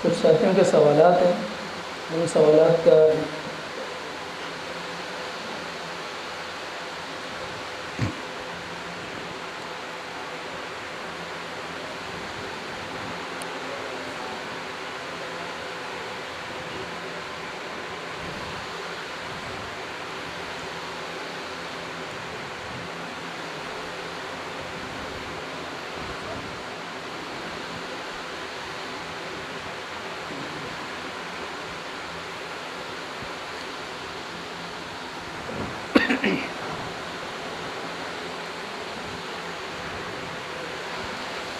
کچھ ساتھیوں کے سوالات ہیں، ان سوالات کا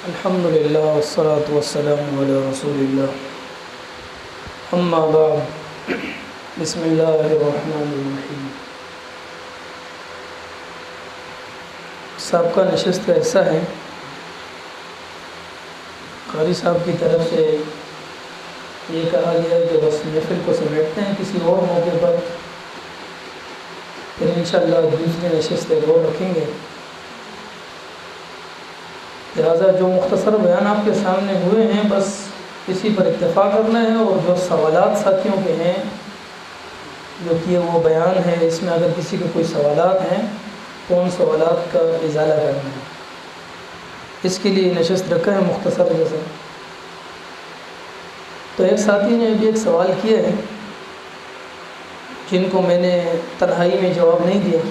الحمدللہ والصلاة والسلام علی رسول اللہ، اما بعد، بسم اللہ الرحمن الرحیم۔ سابقہ نشست کا حصہ ہے، قاری صاحب کی طرف سے یہ کہا گیا ہے کہ بس محفل کو سمیٹتے ہیں کسی اور موقع پر، پھر انشاءاللہ دوسری نشست ایک اور رکھیں گے۔ لہٰذا جو مختصر بیان آپ کے سامنے ہوئے ہیں بس اسی پر اکتفا کرنا ہے، اور جو سوالات ساتھیوں کے ہیں جو کہ وہ بیان ہے، اس میں اگر کسی کے کوئی سوالات ہیں تو ان سوالات کا ازالہ کرنا ہے، اس کے لیے نشست رکھا ہے مختصر جیسا۔ تو ایک ساتھی نے بھی ایک سوال کیا ہے جن کو میں نے تنہائی میں جواب نہیں دیا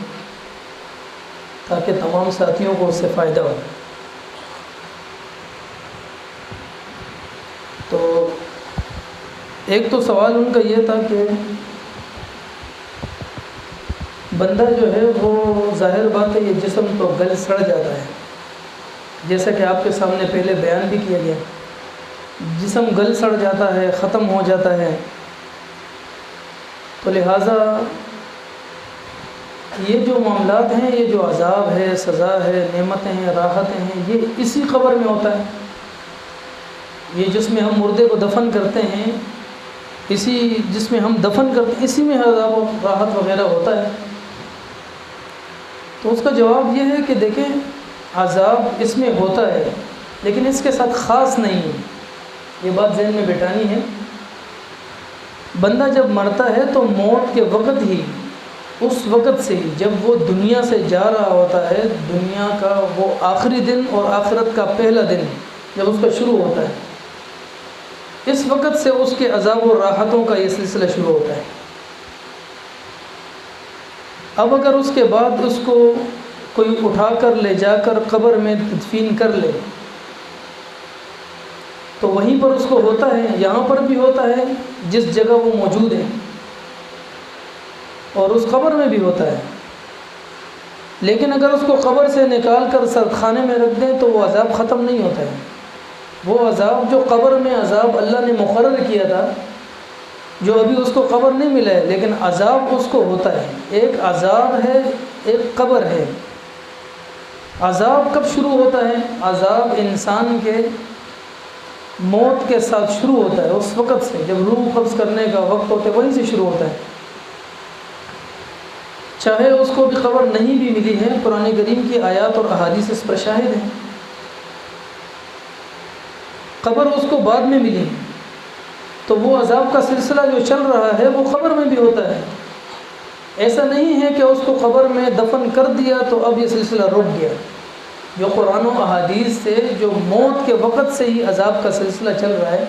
تاکہ تمام ساتھیوں کو اس سے فائدہ ہو۔ تو ایک تو سوال ان کا یہ تھا کہ بندہ جو ہے وہ ظاہر بات ہے یہ جسم تو گل سڑ جاتا ہے، جیسا کہ آپ کے سامنے پہلے بیان بھی کیا گیا، جسم گل سڑ جاتا ہے، ختم ہو جاتا ہے، تو لہٰذا یہ جو معاملات ہیں، یہ جو عذاب ہے، سزا ہے، نعمتیں ہیں، راحتیں ہیں، یہ اسی قبر میں ہوتا ہے۔ یہ جس میں ہم مردے کو دفن کرتے ہیں، اسی جس میں ہم دفن کرتے ہیں، اسی میں عذاب و راحت وغیرہ ہوتا ہے۔ تو اس کا جواب یہ ہے کہ دیکھیں، عذاب اس میں ہوتا ہے لیکن اس کے ساتھ خاص نہیں ہے، یہ بات ذہن میں بٹھانی ہے۔ بندہ جب مرتا ہے تو موت کے وقت ہی، اس وقت سے ہی جب وہ دنیا سے جا رہا ہوتا ہے، دنیا کا وہ آخری دن اور آخرت کا پہلا دن جب اس کا شروع ہوتا ہے، اس وقت سے اس کے عذاب و راحتوں کا یہ سلسلہ شروع ہوتا ہے۔ اب اگر اس کے بعد اس کو کوئی اٹھا کر لے جا کر قبر میں تدفین کر لے تو وہیں پر اس کو ہوتا ہے، یہاں پر بھی ہوتا ہے جس جگہ وہ موجود ہے، اور اس قبر میں بھی ہوتا ہے۔ لیکن اگر اس کو قبر سے نکال کر سرد خانے میں رکھ دیں تو وہ عذاب ختم نہیں ہوتا ہے۔ وہ عذاب جو قبر میں عذاب اللہ نے مقرر کیا تھا، جو ابھی اس کو قبر نہیں ملا ہے لیکن عذاب اس کو ہوتا ہے۔ ایک عذاب ہے، ایک قبر ہے۔ عذاب کب شروع ہوتا ہے؟ عذاب انسان کے موت کے ساتھ شروع ہوتا ہے، اس وقت سے جب روح قبض کرنے کا وقت ہوتا ہے وہیں سے شروع ہوتا ہے، چاہے اس کو بھی خبر نہیں بھی ملی ہے۔ قرآن کریم کی آیات اور احادیث اس پر شاہد ہیں۔ قبر اس کو بعد میں ملی تو وہ عذاب کا سلسلہ جو چل رہا ہے وہ قبر میں بھی ہوتا ہے۔ ایسا نہیں ہے کہ اس کو قبر میں دفن کر دیا تو اب یہ سلسلہ رک گیا۔ جو قرآن و احادیث سے جو موت کے وقت سے ہی عذاب کا سلسلہ چل رہا ہے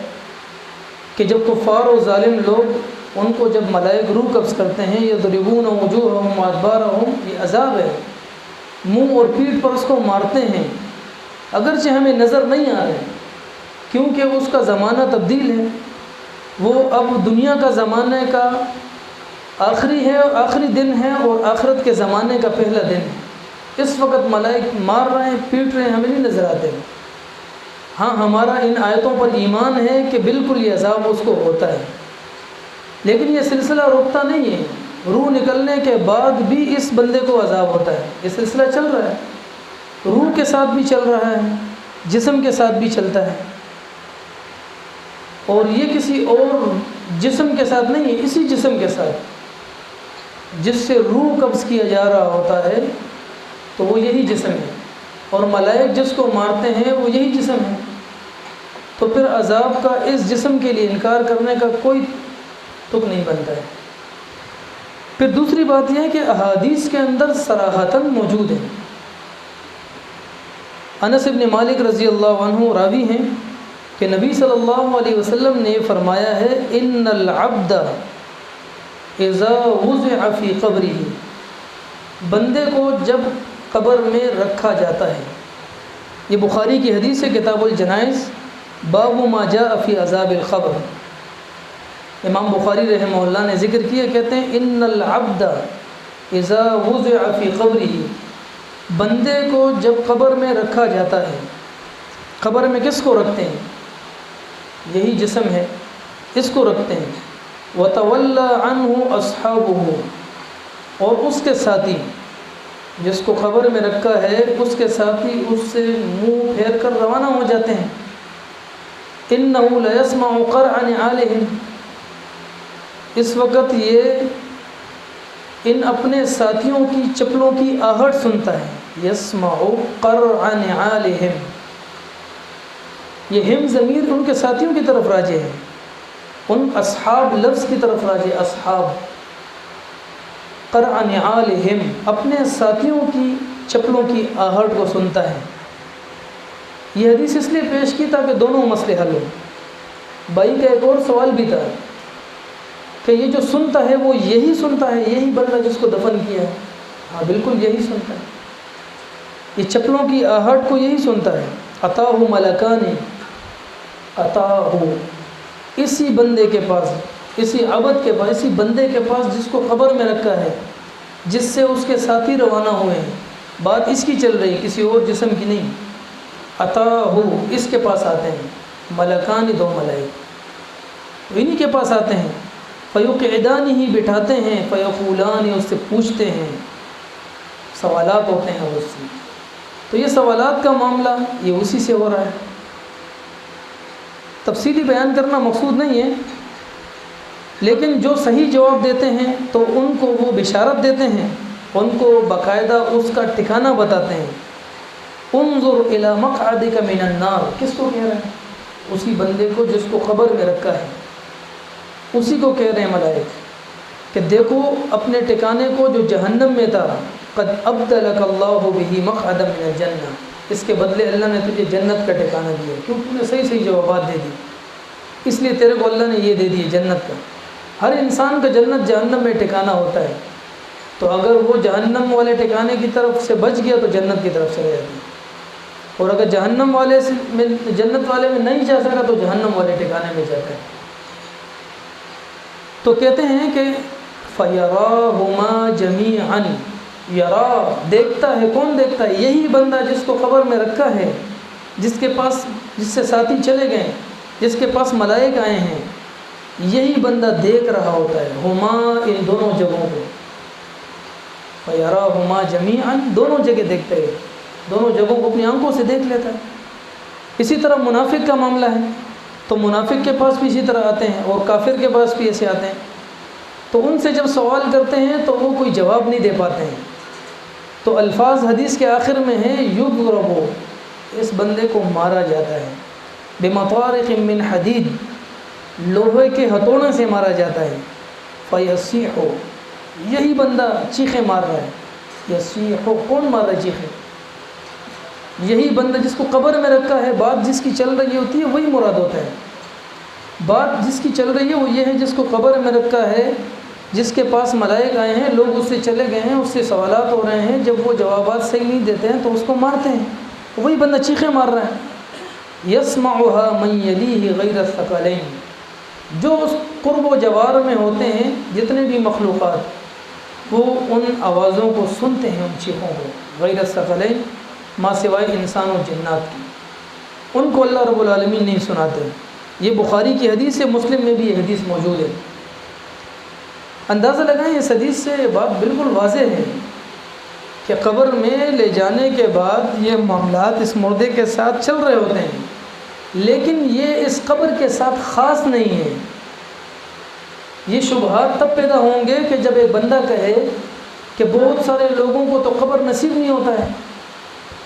کہ جب کفار و ظالم لوگ ان کو جب ملائک روح قبض کرتے ہیں، یضربون وجوہہم وادبارہم، یہ عذاب ہے، منہ اور پیٹھ پر اس کو مارتے ہیں، اگرچہ ہمیں نظر نہیں آ رہے کیونکہ اس کا زمانہ تبدیل ہے۔ وہ اب دنیا کا زمانے کا آخری ہے، آخری دن ہے، اور آخرت کے زمانے کا پہلا دن ہے۔ اس وقت ملائک مار رہے ہیں، پیٹ رہے ہیں، ہمیں نہیں نظر آتے۔ ہاں، ہمارا ان آیتوں پر ایمان ہے کہ بالکل یہ عذاب اس کو ہوتا ہے، لیکن یہ سلسلہ رکتا نہیں ہے۔ روح نکلنے کے بعد بھی اس بندے کو عذاب ہوتا ہے، یہ سلسلہ چل رہا ہے، روح کے ساتھ بھی چل رہا ہے، جسم کے ساتھ بھی چلتا ہے، اور یہ کسی اور جسم کے ساتھ نہیں ہے، اسی جسم کے ساتھ جس سے روح قبض کیا جا رہا ہوتا ہے تو وہ یہی جسم ہے، اور ملائک جس کو مارتے ہیں وہ یہی جسم ہے۔ تو پھر عذاب کا اس جسم کے لیے انکار کرنے کا کوئی تک نہیں بنتا ہے۔ پھر دوسری بات یہ ہے کہ احادیث کے اندر صراحتاً موجود ہے۔ انس بن مالک رضی اللہ عنہ راوی ہیں کہ نبی صلی اللہ علیہ وسلم نے فرمایا ہے ان العبد اذا وضع فی قبرہ، بندے کو جب قبر میں رکھا جاتا ہے، یہ بخاری کی حدیث ہے، کتاب الجنائز، باب ما جاء فی عذاب القبر۔ امام بخاری رحمہ اللہ نے ذکر کیا، کہتے ہیں ان العبد اذا وضع فی قبرہ، بندے کو جب قبر میں رکھا جاتا ہے، قبر میں کس کو رکھتے ہیں؟ یہی جسم ہے، اس کو رکھتے ہیں۔ وَتَوَلَّى عَنْهُ أَصْحَابُهُ، اور اس کے ساتھی، جس کو قبر میں رکھا ہے، اس کے ساتھی اس سے منہ پھیر کر روانہ ہو جاتے ہیں۔ إِنَّهُ لَيَسْمَعُ قَرْعَ نِعَالِهِمْ، اس وقت یہ ان اپنے ساتھیوں کی چپلوں کی آہٹ سنتا ہے۔ يَسْمَعُ قَرْعَ نِعَالِهِمْ، یہ ہم ضمیر ان کے ساتھیوں کی طرف راجع ہے، ان اصحاب لفظ کی طرف راجع، اصحاب، قرع نعالہم، اپنے ساتھیوں کی چپلوں کی آہٹ کو سنتا ہے۔ یہ حدیث اس لیے پیش کی تاکہ دونوں مسئلے حل ہوں۔ بھائی کا ایک اور سوال بھی تھا کہ یہ جو سنتا ہے وہ یہی سنتا ہے، یہی بندہ جس کو دفن کیا ہے؟ ہاں بالکل یہی سنتا ہے، یہ چپلوں کی آہٹ کو یہی سنتا ہے۔ اتاہ ملکان، اتاہ، اسی بندے کے پاس، اسی عبد کے پاس، اسی بندے کے پاس جس کو قبر میں رکھا ہے، جس سے اس کے ساتھی روانہ ہوئے ہیں، بات اس کی چل رہی، کسی اور جسم کی نہیں۔ اتاہ، اس کے پاس آتے ہیں، ملکان، دو ملائک انہی کے پاس آتے ہیں۔ فیقعدان، ہی بٹھاتے ہیں، فیقولان، اس سے پوچھتے ہیں، سوالات ہوتے ہیں اس سے۔ تو یہ سوالات کا معاملہ یہ اسی سے ہو رہا ہے۔ تفصیلی بیان کرنا مقصود نہیں ہے، لیکن جو صحیح جواب دیتے ہیں تو ان کو وہ بشارت دیتے ہیں، ان کو باقاعدہ اس کا ٹھکانہ بتاتے ہیں۔ انظر الی مقعدک من النار، کس کو کہہ رہے ہیں؟ اسی بندے کو جس کو قبر میں رکھا ہے، اسی کو کہہ رہے ہیں ملائک کہ دیکھو اپنے ٹھکانے کو جو جہنم میں تھا، قد ابدلک اللہ بہ مقعدا من الجنہ، اس کے بدلے اللہ نے تجھے جنت کا ٹھکانہ دیا، کیونکہ تم نے صحیح صحیح جوابات دے دی، اس لیے تیرے کو اللہ نے یہ دے دیے جنت کا۔ ہر انسان کا جنت جہنم میں ٹھکانہ ہوتا ہے، تو اگر وہ جہنم والے ٹھکانے کی طرف سے بچ گیا تو جنت کی طرف چلے جاتی ہے، اور اگر جہنم والے میں جنت والے میں نہیں جا سکا تو جہنم والے ٹھکانے میں جاتا ہے۔ تو کہتے ہیں کہ فَيَرَاهُمَا جَمِيعًا، یرا، دیکھتا ہے، کون دیکھتا ہے؟ یہی بندہ جس کو قبر میں رکھا ہے، جس کے پاس، جس سے ساتھی چلے گئے، جس کے پاس ملائک آئے ہیں، یہی بندہ دیکھ رہا ہوتا ہے، ہما، ان دونوں جگہوں کو، فَيَرَاهُمَا جَمِيعًا، دونوں جگہ دیکھتے ہیں، دونوں جگہوں کو اپنی آنکھوں سے دیکھ لیتا ہے۔ اسی طرح منافق کا معاملہ ہے، تو منافق کے پاس بھی اسی طرح آتے ہیں، اور کافر کے پاس بھی ایسے آتے ہیں، تو ان سے جب سوال کرتے ہیں تو وہ کوئی جواب نہیں دے پاتے ہیں، تو الفاظ حدیث کے آخر میں ہیں یضرب، اس بندے کو مارا جاتا ہے، بمطارق من حدید، لوہے کے ہتھوڑے سے مارا جاتا ہے، فیصیح، یہی بندہ چیخیں مار رہا ہے، یصیح، کون مار رہا ہے چیخیں؟ یہی بندہ جس کو قبر میں رکھا ہے، بات جس کی چل رہی ہوتی ہے وہی مراد ہوتا ہے۔ بات جس کی چل رہی ہے وہ یہ ہے جس کو قبر میں رکھا ہے، جس کے پاس ملائک آئے ہیں، لوگ اس سے چلے گئے ہیں، اس سے سوالات ہو رہے ہیں، جب وہ جوابات صحیح نہیں دیتے ہیں تو اس کو مارتے ہیں، وہی بندہ چیخیں مار رہا ہے۔ یسمعها من یلیہ غیر الثقلین، جو اس قرب و جوار میں ہوتے ہیں جتنے بھی مخلوقات، وہ ان آوازوں کو سنتے ہیں، ان چیخوں کو، غیر الثقلین، ما سوائے انسان و جنات کی، ان کو اللہ رب العالمین نہیں سناتے۔ یہ بخاری کی حدیث ہے، مسلم میں بھی یہ حدیث موجود ہے۔ اندازہ لگائیں، اس حدیث سے یہ بات بالکل واضح ہے کہ قبر میں لے جانے کے بعد یہ معاملات اس مردے کے ساتھ چل رہے ہوتے ہیں، لیکن یہ اس قبر کے ساتھ خاص نہیں ہے۔ یہ شبہات تب پیدا ہوں گے کہ جب ایک بندہ کہے کہ بہت سارے لوگوں کو تو قبر نصیب نہیں ہوتا ہے،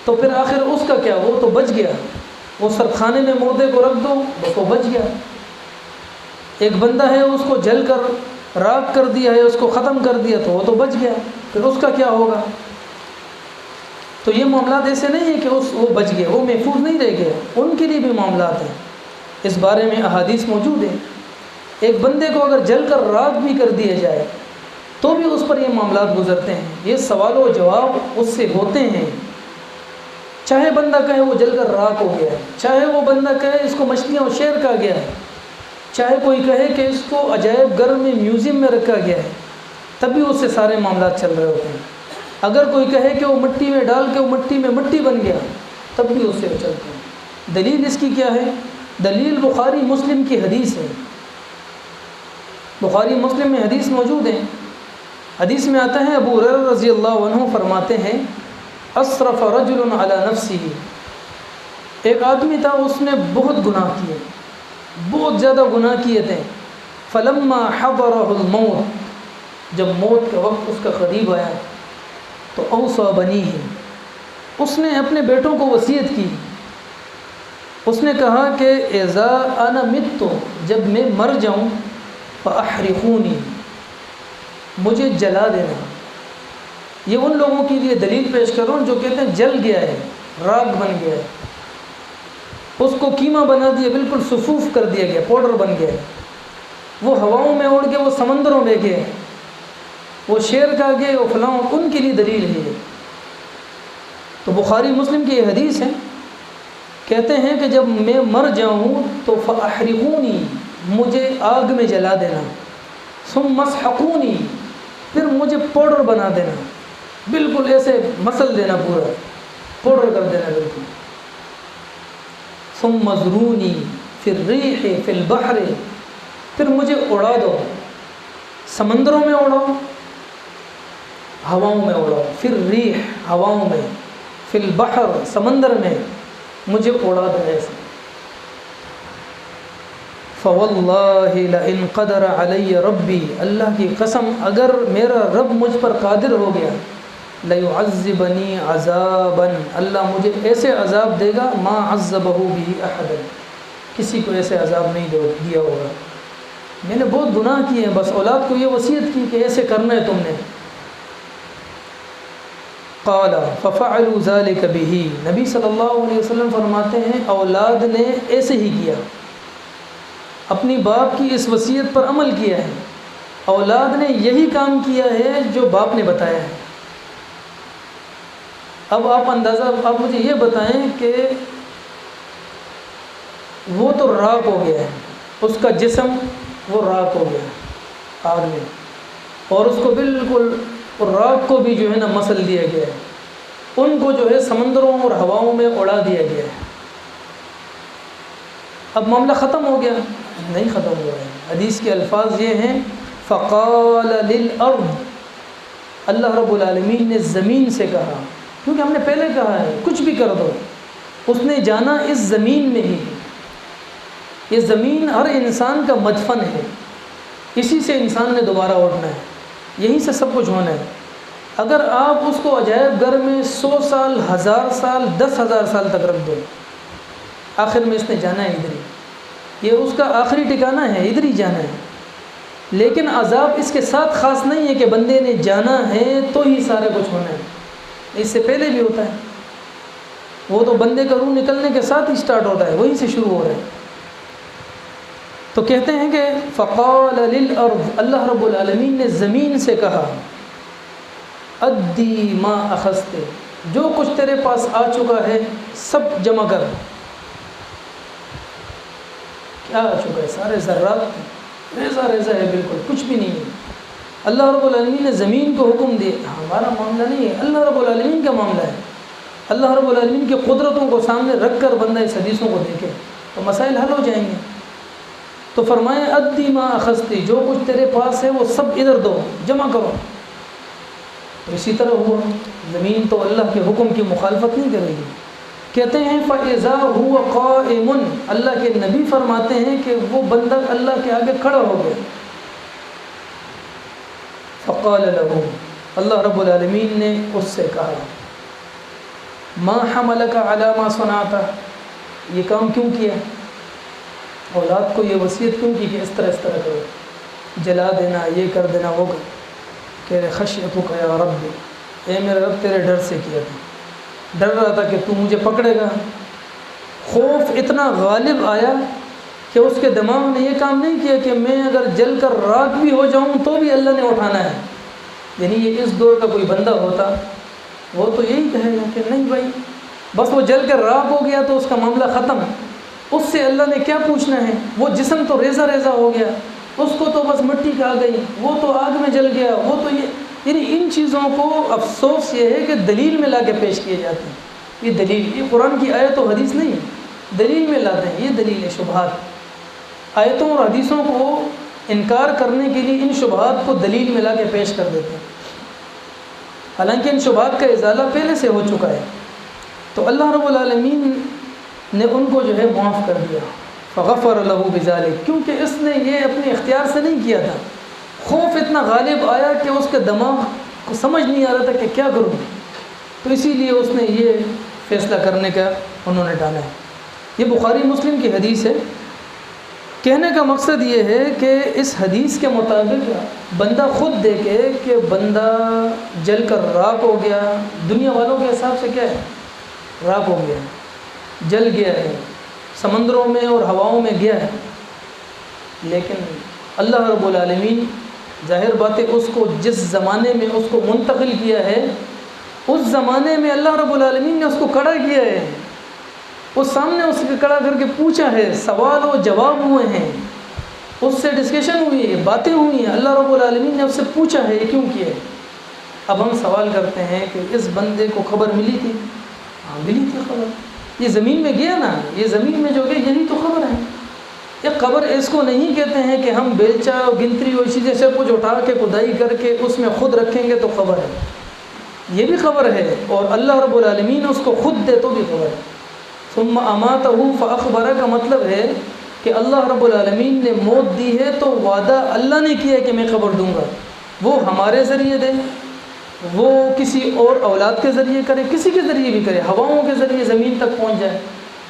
تو پھر آخر اس کا کیا؟ وہ تو بچ گیا، وہ سردخانے میں مردے کو رکھ دو بس وہ بچ گیا. ایک بندہ ہے اس کو جل کر راکھ کر دیا ہے، اس کو ختم کر دیا تو وہ تو بچ گیا، پھر اس کا کیا ہوگا؟ تو یہ معاملات ایسے نہیں ہیں کہ وہ بچ گئے، وہ محفوظ نہیں رہ گئے، ان کے لیے بھی معاملات ہیں. اس بارے میں احادیث موجود ہیں. ایک بندے کو اگر جل کر راکھ بھی کر دیا جائے تو بھی اس پر یہ معاملات گزرتے ہیں. یہ سوال و جواب اس سے ہوتے ہیں. چاہے بندہ کہے وہ جل کر راکھ ہو گیا ہے، چاہے وہ بندہ کہے اس کو مچھلیاں اور شیر کہا گیا ہے، چاہے کوئی کہے کہ اس کو عجائب گھر میں میوزیم میں رکھا گیا ہے، تب بھی اس سے سارے معاملات چل رہے ہوتے ہیں. اگر کوئی کہے کہ وہ مٹی میں ڈال کے وہ مٹی میں مٹی بن گیا تب بھی اس سے چلتے ہیں. دلیل اس کی کیا ہے؟ دلیل بخاری مسلم کی حدیث ہے. بخاری مسلم میں حدیث موجود ہے. حدیث میں آتا ہے ابو ہریرہ رضی اللہ عنہ فرماتے ہیں اسرف رجل علی نفسه، ایک آدمی تھا اس نے بہت گناہ کیے، بہت زیادہ گناہ کیے تھے. فلما حضره الموت، جب موت کا وقت اس کا قریب آیا تو اوصى بنیہ، اس نے اپنے بیٹوں کو وصیت کی. اس نے کہا کہ اذا انا مت، جب میں مر جاؤں، فاحرقونی، مجھے جلا دینا. یہ ان لوگوں کے لیے دلیل پیش کر رہا ہوں جو کہتے ہیں جل گیا ہے، راکھ بن گیا ہے، اس کو کیما بنا دیا، بالکل صفوف کر دیا گیا، پاؤڈر بن گیا ہے، وہ ہواؤں میں اڑ گیا، وہ سمندروں میں گئے، وہ شیر کھا گئے، وہ فلاں. ان کے لیے دلیل ہے. تو بخاری مسلم کی یہ حدیث ہے. کہتے ہیں کہ جب میں مر جاؤں تو فاحرقونی، مجھے آگ میں جلا دینا، ثم مسحقونی، پھر مجھے پاؤڈر بنا دینا، بالکل ایسے مسل دینا، پورا پاؤڈر کر دینا بالکل. ثم مزرونی فی الریح فی البحر، پھر مجھے اڑا دو، سمندروں میں اڑاؤ، ہواؤں میں اڑاؤ، پھر ریح ہواؤں میں، فی البحر سمندر میں، مجھے اڑا دو ایسے. فواللہ لئن قدر علی ربی، اللہ کی قسم اگر میرا رب مجھ پر قادر ہو گیا، لیعذبنی عذابا، اللہ مجھے ایسے عذاب دے گا ما عذبہ به احد، کسی کو ایسے عذاب نہیں دیا ہوگا. میں نے بہت گناہ کیے ہیں، بس اولاد کو یہ وصیت کی کہ ایسے کرنا ہے تم نے. قال ففعلوا ذلك به، نبی صلی اللہ علیہ وسلم فرماتے ہیں اولاد نے ایسے ہی کیا، اپنی باپ کی اس وصیت پر عمل کیا ہے. اولاد نے یہی کام کیا ہے جو باپ نے بتایا ہے. اب آپ مجھے یہ بتائیں کہ وہ تو راکھ ہو گیا ہے، اس کا جسم وہ راکھ ہو گیا آگ میں، اور اس کو بالکل راکھ کو بھی جو ہے نا مسل دیا گیا ہے، ان کو جو ہے سمندروں اور ہواؤں میں اڑا دیا گیا ہے. اب معاملہ ختم ہو گیا؟ نہیں ختم ہوا ہے. حدیث کے الفاظ یہ ہیں فقال للارض، اللہ رب العالمین نے زمین سے کہا، کیونکہ ہم نے پہلے کہا ہے کچھ بھی کر دو، اس نے جانا اس زمین میں ہی. یہ زمین ہر انسان کا مدفن ہے، اسی سے انسان نے دوبارہ اٹھنا ہے، یہیں سے سب کچھ ہونا ہے. اگر آپ اس کو عجائب گھر میں 100 سال 1000 سال 10,000 سال تک رکھ دو، آخر میں اس نے جانا ہے ادھر ہی، یہ اس کا آخری ٹھکانہ ہے، ادھر ہی جانا ہے. لیکن عذاب اس کے ساتھ خاص نہیں ہے کہ بندے نے جانا ہے تو ہی سارا کچھ ہونا ہے، اس سے پہلے بھی ہوتا ہے. وہ تو بندے کا روح نکلنے کے ساتھ ہی سٹارٹ ہوتا ہے، وہیں سے شروع ہو رہا ہے. تو کہتے ہیں کہ فقال للارض، اللہ رب العالمین نے زمین سے کہا ادی ما اخذت، جو کچھ تیرے پاس آ چکا ہے سب جمع کر. کیا آ چکا ہے؟ سارے ذرات ریزہ ریزہ ہے، بالکل کچھ بھی نہیں ہے. اللہ رب العالمین نے زمین کو حکم دیا، ہمارا معاملہ نہیں ہے، اللہ رب العالمین کا معاملہ ہے. اللہ رب العالمین کی قدرتوں کو سامنے رکھ کر بندہ اس حدیثوں کو دیکھے تو مسائل حل ہو جائیں گے. تو فرمائے ادی ما اخذتی، جو کچھ تیرے پاس ہے وہ سب ادھر دو، جمع کرو. تو اسی طرح ہوا، زمین تو اللہ کے حکم کی مخالفت نہیں کرے گی. کہتے ہیں فَإِذَا هُوَ قَائِمٌ، اللہ کے نبی فرماتے ہیں کہ وہ بندہ اللہ کے آگے کھڑا ہو گیا. فَقَالَ لَهُ، اللہ رب العالمین نے اس سے کہا ما حملك على ما صنعت، یہ کام کیوں کیا، اولاد کو یہ وصیت کیوں کی کہ اس طرح کرو، جلا دینا، یہ کر دینا، وہ کر، کہہ رہے خشیتک یا رب، اے میرے رب تیرے ڈر سے کیا تھا، ڈر رہا تھا کہ تو مجھے پکڑے گا۔ خوف اتنا غالب آیا کہ اس کے دماغ نے یہ کام نہیں کیا کہ میں اگر جل کر راکھ بھی ہو جاؤں تو بھی اللہ نے اٹھانا ہے۔ یعنی یہ اس دور کا کوئی بندہ ہوتا وہ تو یہی کہے گا کہ نہیں بھائی، بس وہ جل کر راکھ ہو گیا تو اس کا معاملہ ختم، اس سے اللہ نے کیا پوچھنا ہے، وہ جسم تو ریزہ ہو گیا، اس کو تو بس مٹی کھا گئی، وہ تو آگ میں جل گیا، وہ تو یہ، یعنی ان چیزوں کو افسوس یہ ہے کہ دلیل میں لا کے پیش کیے جاتے ہیں۔ یہ دلیل، یہ قرآن کی آیت و حدیث نہیں ہے، دلیل میں لاتے ہیں، یہ دلیل ہے۔ شبہات، آیتوں اور حدیثوں کو انکار کرنے کے لیے ان شبہات کو دلیل میں لا کے پیش کر دیتے ہیں، حالانکہ ان شبہات کا ازالہ پہلے سے ہو چکا ہے۔ تو اللہ رب العالمین نے ان کو جو ہے معاف کر دیا، فغفر له بذلک، کیونکہ اس نے یہ اپنے اختیار سے نہیں کیا تھا، خوف اتنا غالب آیا کہ اس کے دماغ کو سمجھ نہیں آ رہا تھا کہ کیا کروں، تو اسی لیے اس نے یہ فیصلہ کرنے کا انہوں نے ڈالا ہے۔ یہ بخاری مسلم کی حدیث ہے۔ کہنے کا مقصد یہ ہے کہ اس حدیث کے مطابق بندہ خود دیکھے کہ بندہ جل کر راکھ ہو گیا، دنیا والوں کے حساب سے کیا ہے، راکھ ہو گیا، جل گیا ہے، سمندروں میں اور ہواؤں میں گیا ہے، لیکن اللہ رب العالمین ظاہر بات ہے اس کو جس زمانے میں اس کو منتقل کیا ہے، اس زمانے میں اللہ رب العالمین نے اس کو کھڑا کیا ہے، اس سامنے اس کے کھڑا کر کے پوچھا ہے، سوال و جواب ہوئے ہیں، اس سے ڈسکشن ہوئی ہے، باتیں ہوئی ہیں، اللہ رب العالمین نے اس سے پوچھا ہے یہ کیوں کیا ہے۔ اب ہم سوال کرتے ہیں کہ اس بندے کو خبر ملی تھی؟ ہاں ملی تھی خبر، یہ زمین میں گیا نا، یہ زمین میں جو گیا یہی تو خبر ہے۔ یہ قبر اس کو نہیں کہتے ہیں کہ ہم بیلچا اور گنتری اور اسی جیسے کچھ اٹھا کے کھدائی کر کے اس میں خود رکھیں گے تو خبر ہے، یہ بھی خبر ہے، اور اللہ رب العالمین اس کو خود دے تو بھی خبر ہے۔ ثم اماتہ فاخبرہ کا مطلب ہے کہ اللہ رب العالمین نے موت دی ہے تو وعدہ اللہ نے کیا ہے کہ میں خبر دوں گا، وہ ہمارے ذریعے دے، وہ کسی اور اولاد کے ذریعے کرے، کسی کے ذریعے بھی کرے، ہواؤں کے ذریعے زمین تک پہنچ جائے،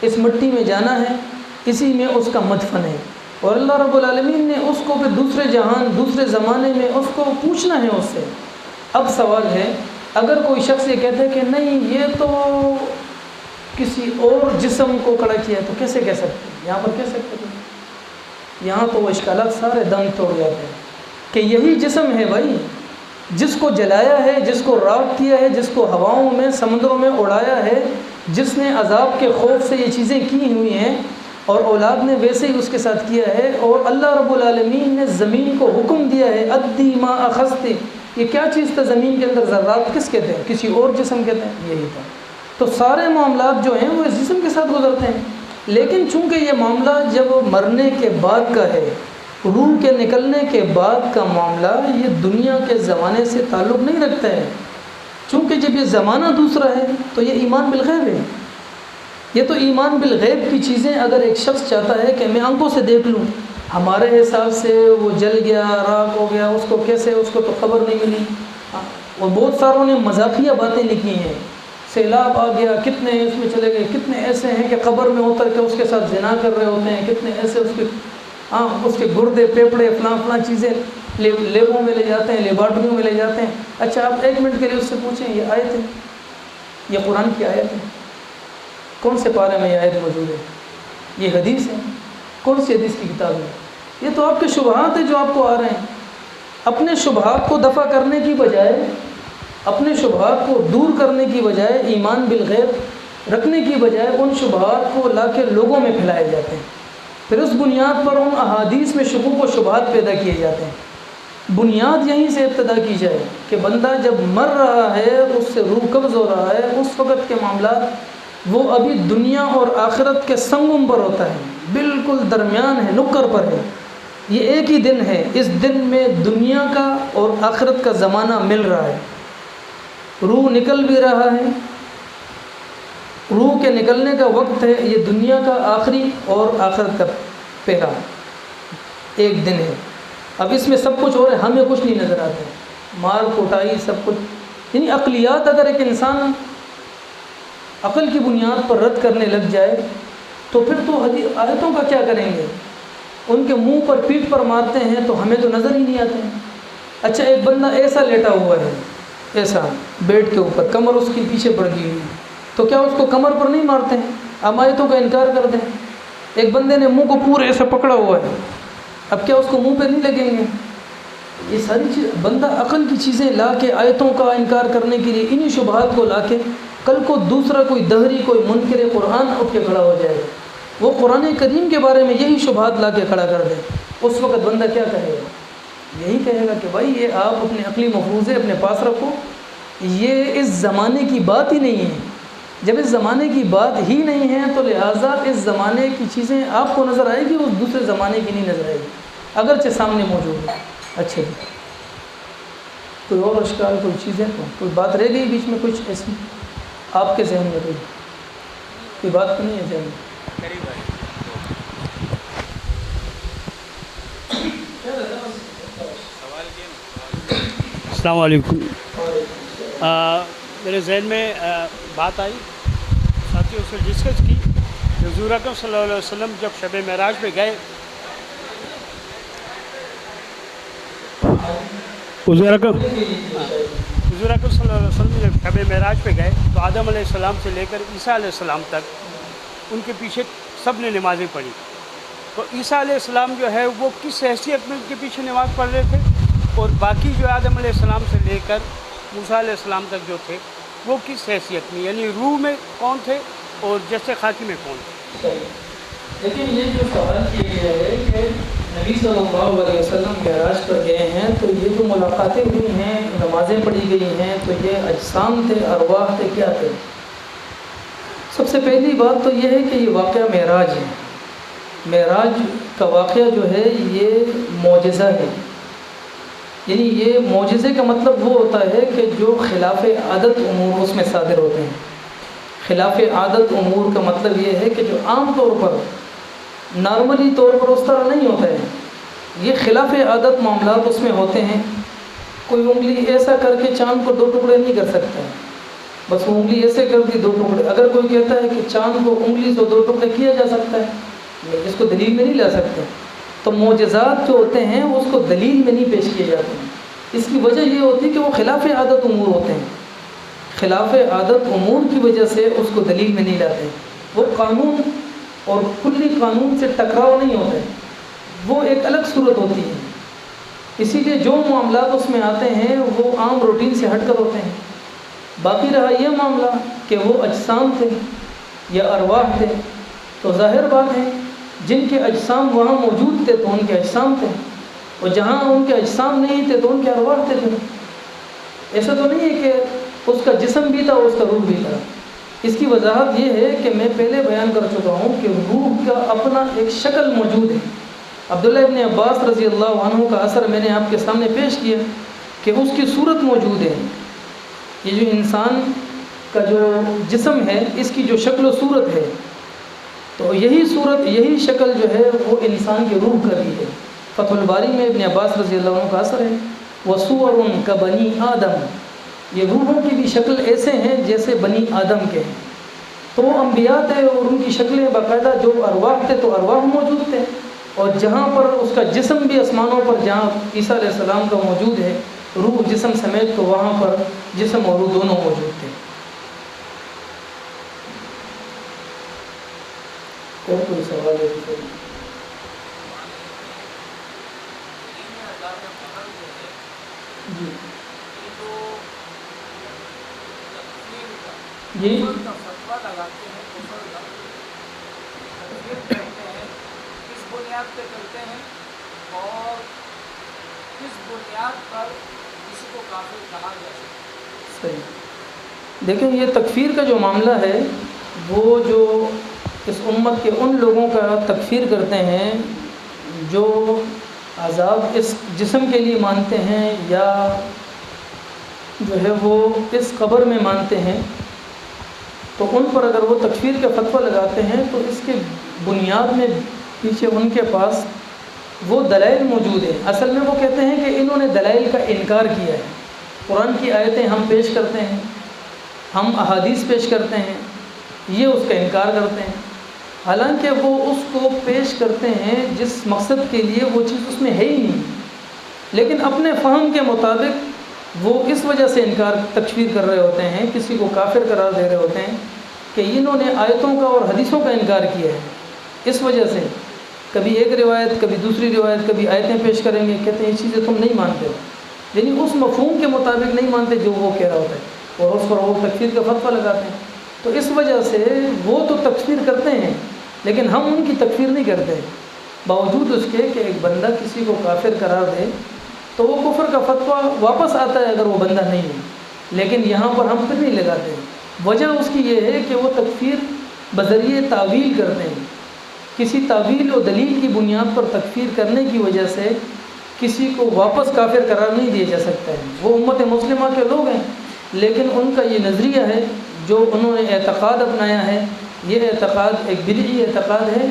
اس مٹی میں جانا ہے، اسی میں اس کا مدفن ہے، اور اللہ رب العالمین نے اس کو پھر دوسرے جہان دوسرے زمانے میں اس کو پوچھنا ہے اس سے۔ اب سوال ہے، اگر کوئی شخص یہ کہتا ہے کہ نہیں یہ تو کسی اور جسم کو کھڑا کیا ہے، تو کیسے کہہ سکتے ہیں؟ یہاں پر کہہ سکتے ہیں، یہاں تو وہ اشکالات سارے دم توڑ جاتے ہیں کہ یہی جسم ہے بھائی جس کو جلایا ہے، جس کو راکھ کیا ہے، جس کو ہواؤں میں سمندروں میں اڑایا ہے، جس نے عذاب کے خوف سے یہ چیزیں کی ہوئی ہیں، اور اولاد نے ویسے ہی اس کے ساتھ کیا ہے، اور اللہ رب العالمین نے زمین کو حکم دیا ہے ادی ما اخذت، یہ کیا چیز تھا زمین کے اندر، ذرات کس کہتے ہیں، کسی اور جسم کہتے ہیں، یہی تھا۔ تو سارے معاملات جو ہیں وہ اس جسم کے ساتھ گزرتے ہیں، لیکن چونکہ یہ معاملہ جب مرنے کے بعد کا ہے، روح کے نکلنے کے بعد کا معاملہ، یہ دنیا کے زمانے سے تعلق نہیں رکھتا ہے، چونکہ جب یہ زمانہ دوسرا ہے تو یہ ایمان بالغیب ہے۔ یہ تو ایمان بالغیب کی چیزیں اگر ایک شخص چاہتا ہے کہ میں آنکھوں سے دیکھ لوں، ہمارے حساب سے وہ جل گیا، راکھ ہو گیا، اس کو کیسے، اس کو تو خبر نہیں ملی، اور بہت ساروں نے مذاقیہ باتیں لکھی ہیں، سیلاب آ گیا، کتنے اس میں چلے گئے، کتنے ایسے ہیں کہ قبر میں اتر کے اس کے ساتھ زنا کر رہے ہوتے ہیں، کتنے ایسے اس کے گردے پیپڑے فلاں چیزیں لیبوں میں لے جاتے ہیں، لیبارٹریوں میں لے جاتے ہیں۔ اچھا آپ ایک منٹ کے لیے اس سے پوچھیں، یہ آیت ہے، یہ قرآن کی آیت ہے، کون سے پارے میں یہ آیت موجود ہے؟ یہ حدیث ہے، کون سی حدیث کی کتاب ہے؟ یہ تو آپ کے شبہات ہیں جو آپ کو آ رہے ہیں۔ اپنے شبہات کو دفع کرنے کی بجائے، اپنے شبہات کو دور کرنے کی بجائے، ایمان بالغیب رکھنے کی بجائے، ان شبہات کو لا کے لوگوں میں پھیلائے جاتے ہیں، پھر اس بنیاد پر ان احادیث میں شکوک و شبہات پیدا کیے جاتے ہیں۔ بنیاد یہیں سے ابتدا کی جائے کہ بندہ جب مر رہا ہے، اس سے روح قبض ہو رہا ہے، اس وقت کے معاملات وہ ابھی دنیا اور آخرت کے سنگم پر ہوتا ہے، بالکل درمیان ہے، نکر پر ہے، یہ ایک ہی دن ہے، اس دن میں دنیا کا اور آخرت کا زمانہ مل رہا ہے، روح نکل بھی رہا ہے، روح کے نکلنے کا وقت ہے، یہ دنیا کا آخری اور آخرت کا پہلا ایک دن ہے۔ اب اس میں سب کچھ ہو رہا ہے، ہمیں کچھ نہیں نظر آتا، مار کوٹائی سب کچھ، یعنی عقلیات اگر ایک انسان عقل کی بنیاد پر رد کرنے لگ جائے تو پھر تو آیتوں کا کیا کریں گے؟ ان کے منہ پر پیٹھ پر مارتے ہیں تو ہمیں تو نظر ہی نہیں آتے ہیں۔ اچھا ایک بندہ ایسا لیٹا ہوا ہے، ایسا بیڈ کے اوپر، کمر اس کی پیچھے پڑ گئی ہوئی، تو کیا اس کو کمر پر نہیں مارتے ہیں؟ اب آیتوں کا انکار کر دیں۔ ایک بندے نے منہ کو پورے ایسا پکڑا ہوا ہے، اب کیا اس کو منہ پہ نہیں لگیں گے؟ یہ ساری چیز بندہ عقل کی چیزیں لا کے آیتوں کا انکار کرنے کے لیے انہی شبہات کو لا کے کل کو دوسرا کوئی دہری کوئی منکر قرآن اٹھ کے کھڑا ہو جائے گا، وہ قرآن کریم کے بارے میں یہی شبہات لا کے کھڑا کر دے، اس وقت بندہ کیا کہے گا؟ یہی کہے گا کہ بھائی یہ آپ اپنے عقلی مفروضے اپنے پاس رکھو، یہ اس زمانے کی بات ہی نہیں ہے۔ جب اس زمانے کی بات ہی نہیں ہے تو لہٰذا اس زمانے کی چیزیں آپ کو نظر آئے گی، اس دوسرے زمانے کی نہیں نظر آئے گی، اگرچہ سامنے موجود ہے۔ اچھا جی، کوئی اور اشکال، کوئی چیزیں، کوئی بات رہ گئی بیچ میں کچھ ایسی آپ کے ذہن میں کوئی بات تو نہیں ہے ذہن میں؟ السلام علیکم۔ میرے ذہن میں بات آئی، ساتھیوں سے ڈسکس کی، حضور اکرم صلی اللہ علیہ وسلم جب شب معراج پہ گئے، حضور اکرم صلی اللہ علیہ وسلم جب شب معراج پہ گئے تو آدم علیہ السلام سے لے کر عیسیٰ علیہ السلام تک ان کے پیچھے سب نے نمازیں پڑھی۔ تو عیسیٰ علیہ السلام جو ہے وہ کس حیثیت میں ان کے پیچھے نماز پڑھ رہے تھے، اور باقی جو آدم علیہ السلام سے لے کر موسیٰ علیہ السلام تک جو تھے وہ کس حیثیت میں، یعنی روح میں کون تھے اور جسد خاکی میں کون تھے؟ لیکن یہ جو سوال کیا گیا ہے کہ نبی صلی اللہ علیہ وسلم معراج پر گئے ہیں تو یہ جو ملاقاتیں ہوئی ہیں، نمازیں پڑھی گئی ہیں، تو یہ اجسام تھے، ارواح تھے، کیا تھے؟ سب سے پہلی بات تو یہ ہے کہ یہ واقعہ معراج ہے۔ معراج کا واقعہ جو ہے یہ معجزہ ہے، یعنی یہ معجزے کا مطلب وہ ہوتا ہے کہ جو خلاف عادت امور اس میں صادر ہوتے ہیں۔ خلاف عادت امور کا مطلب یہ ہے کہ جو عام طور پر نارملی طور پر اس طرح نہیں ہوتا ہے، یہ خلاف عادت معاملات اس میں ہوتے ہیں۔ کوئی انگلی ایسا کر کے چاند کو 2 ٹکڑے نہیں کر سکتا، بس وہ انگلی ایسے کر دی 2 ٹکڑے۔ اگر کوئی کہتا ہے کہ چاند کو انگلی سے 2 ٹکڑے کیا جا سکتا ہے، اس کو دلیل میں نہیں لا سکتے۔ تو معجزات جو ہوتے ہیں اس کو دلیل میں نہیں پیش کیے جاتے ہیں۔ اس کی وجہ یہ ہوتی ہے کہ وہ خلاف عادت امور ہوتے ہیں، خلاف عادت امور کی وجہ سے اس کو دلیل میں نہیں لاتے ہیں۔ وہ قانون اور کلی قانون سے ٹکراؤ نہیں ہوتا ہے، وہ ایک الگ صورت ہوتی ہے۔ اسی لیے جو معاملات اس میں آتے ہیں وہ عام روٹین سے ہٹ کر ہوتے ہیں۔ باقی رہا یہ معاملہ کہ وہ اجسام تھے یا ارواح تھے، تو ظاہر بات ہے جن کے اجسام وہاں موجود تھے تو ان کے اجسام تھے، اور جہاں ان کے اجسام نہیں تھے تو ان کے ارواح تھے۔ ایسا تو نہیں ہے کہ اس کا جسم بھی تھا اور اس کا روح بھی تھا۔ اس کی وضاحت یہ ہے کہ میں پہلے بیان کر چکا ہوں کہ روح کا اپنا ایک شکل موجود ہے۔ عبداللہ ابن عباس رضی اللہ عنہ کا اثر میں نے آپ کے سامنے پیش کیا کہ اس کی صورت موجود ہے۔ یہ جو انسان کا جو جسم ہے اس کی جو شکل و صورت ہے، تو یہی صورت یہی شکل جو ہے وہ انسان کی روح کا بھی ہے۔ فتح الباری میں ابن عباس رضی اللہ عنہ کا اثر ہے، وَصُوَرٌ كَبَنِي آدم، یہ روحوں کی بھی شکل ایسے ہیں جیسے بنی آدم کے ہیں۔ تو وہ انبیاء تھے اور ان کی شکلیں باقاعدہ، جو ارواح تھے تو ارواح موجود تھے، اور جہاں پر اس کا جسم بھی آسمانوں پر جہاں عیسیٰ علیہ السلام کا موجود ہے روح جسم سمیت، تو وہاں پر جسم اور روح دونوں موجود تھے۔ اور کوئی سوال ہے؟ جی جی کس بنیاد پہ کرتے ہیں اور کس بنیاد پر کسی کو کافر کہا جا سکتا ہے؟ صحیح۔ دیکھیں یہ تکفیر کا جو معاملہ ہے، وہ جو اس امت کے ان لوگوں کا تکفیر کرتے ہیں جو عذاب اس جسم کے لیے مانتے ہیں یا جو ہے وہ اس قبر میں مانتے ہیں، تو ان پر اگر وہ تکفیر کا فتویٰ لگاتے ہیں تو اس کے بنیاد میں پیچھے ان کے پاس وہ دلائل موجود ہیں۔ اصل میں وہ کہتے ہیں کہ انہوں نے دلائل کا انکار کیا ہے۔ قرآن کی آیتیں ہم پیش کرتے ہیں، ہم احادیث پیش کرتے ہیں، یہ اس کا انکار کرتے ہیں۔ حالانکہ وہ اس کو پیش کرتے ہیں جس مقصد کے لیے وہ چیز اس میں ہے ہی نہیں، لیکن اپنے فہم کے مطابق وہ اس وجہ سے تکفیر کر رہے ہوتے ہیں، کسی کو کافر قرار دے رہے ہوتے ہیں کہ انہوں نے آیتوں کا اور حدیثوں کا انکار کیا ہے۔ اس وجہ سے کبھی ایک روایت، کبھی دوسری روایت، کبھی آیتیں پیش کریں گے، کہتے ہیں یہ چیزیں تم نہیں مانتے ہو، یعنی اس مفہوم کے مطابق نہیں مانتے جو وہ کہہ رہا ہوتا ہے، اور اس پر وہ تکفیر کا فتویٰ لگاتے ہیں۔ تو اس وجہ سے وہ تو تکفیر کرتے ہیں لیکن ہم ان کی تکفیر نہیں کرتے، باوجود اس کے کہ ایک بندہ کسی کو کافر قرار دے تو وہ کفر کا فتویٰ واپس آتا ہے اگر وہ بندہ نہیں ہے، لیکن یہاں پر ہم پھر نہیں لگاتے ہیں۔ وجہ اس کی یہ ہے کہ وہ تکفیر بذریعہ تعویل کرتے ہیں، کسی تعویل و دلیل کی بنیاد پر تکفیر کرنے کی وجہ سے کسی کو واپس کافر قرار نہیں دیا جا سکتا ہے۔ وہ امت مسلمہ کے لوگ ہیں، لیکن ان کا یہ نظریہ ہے جو انہوں نے اعتقاد اپنایا ہے، یہ اعتقاد ایک بدعی اعتقاد ہے،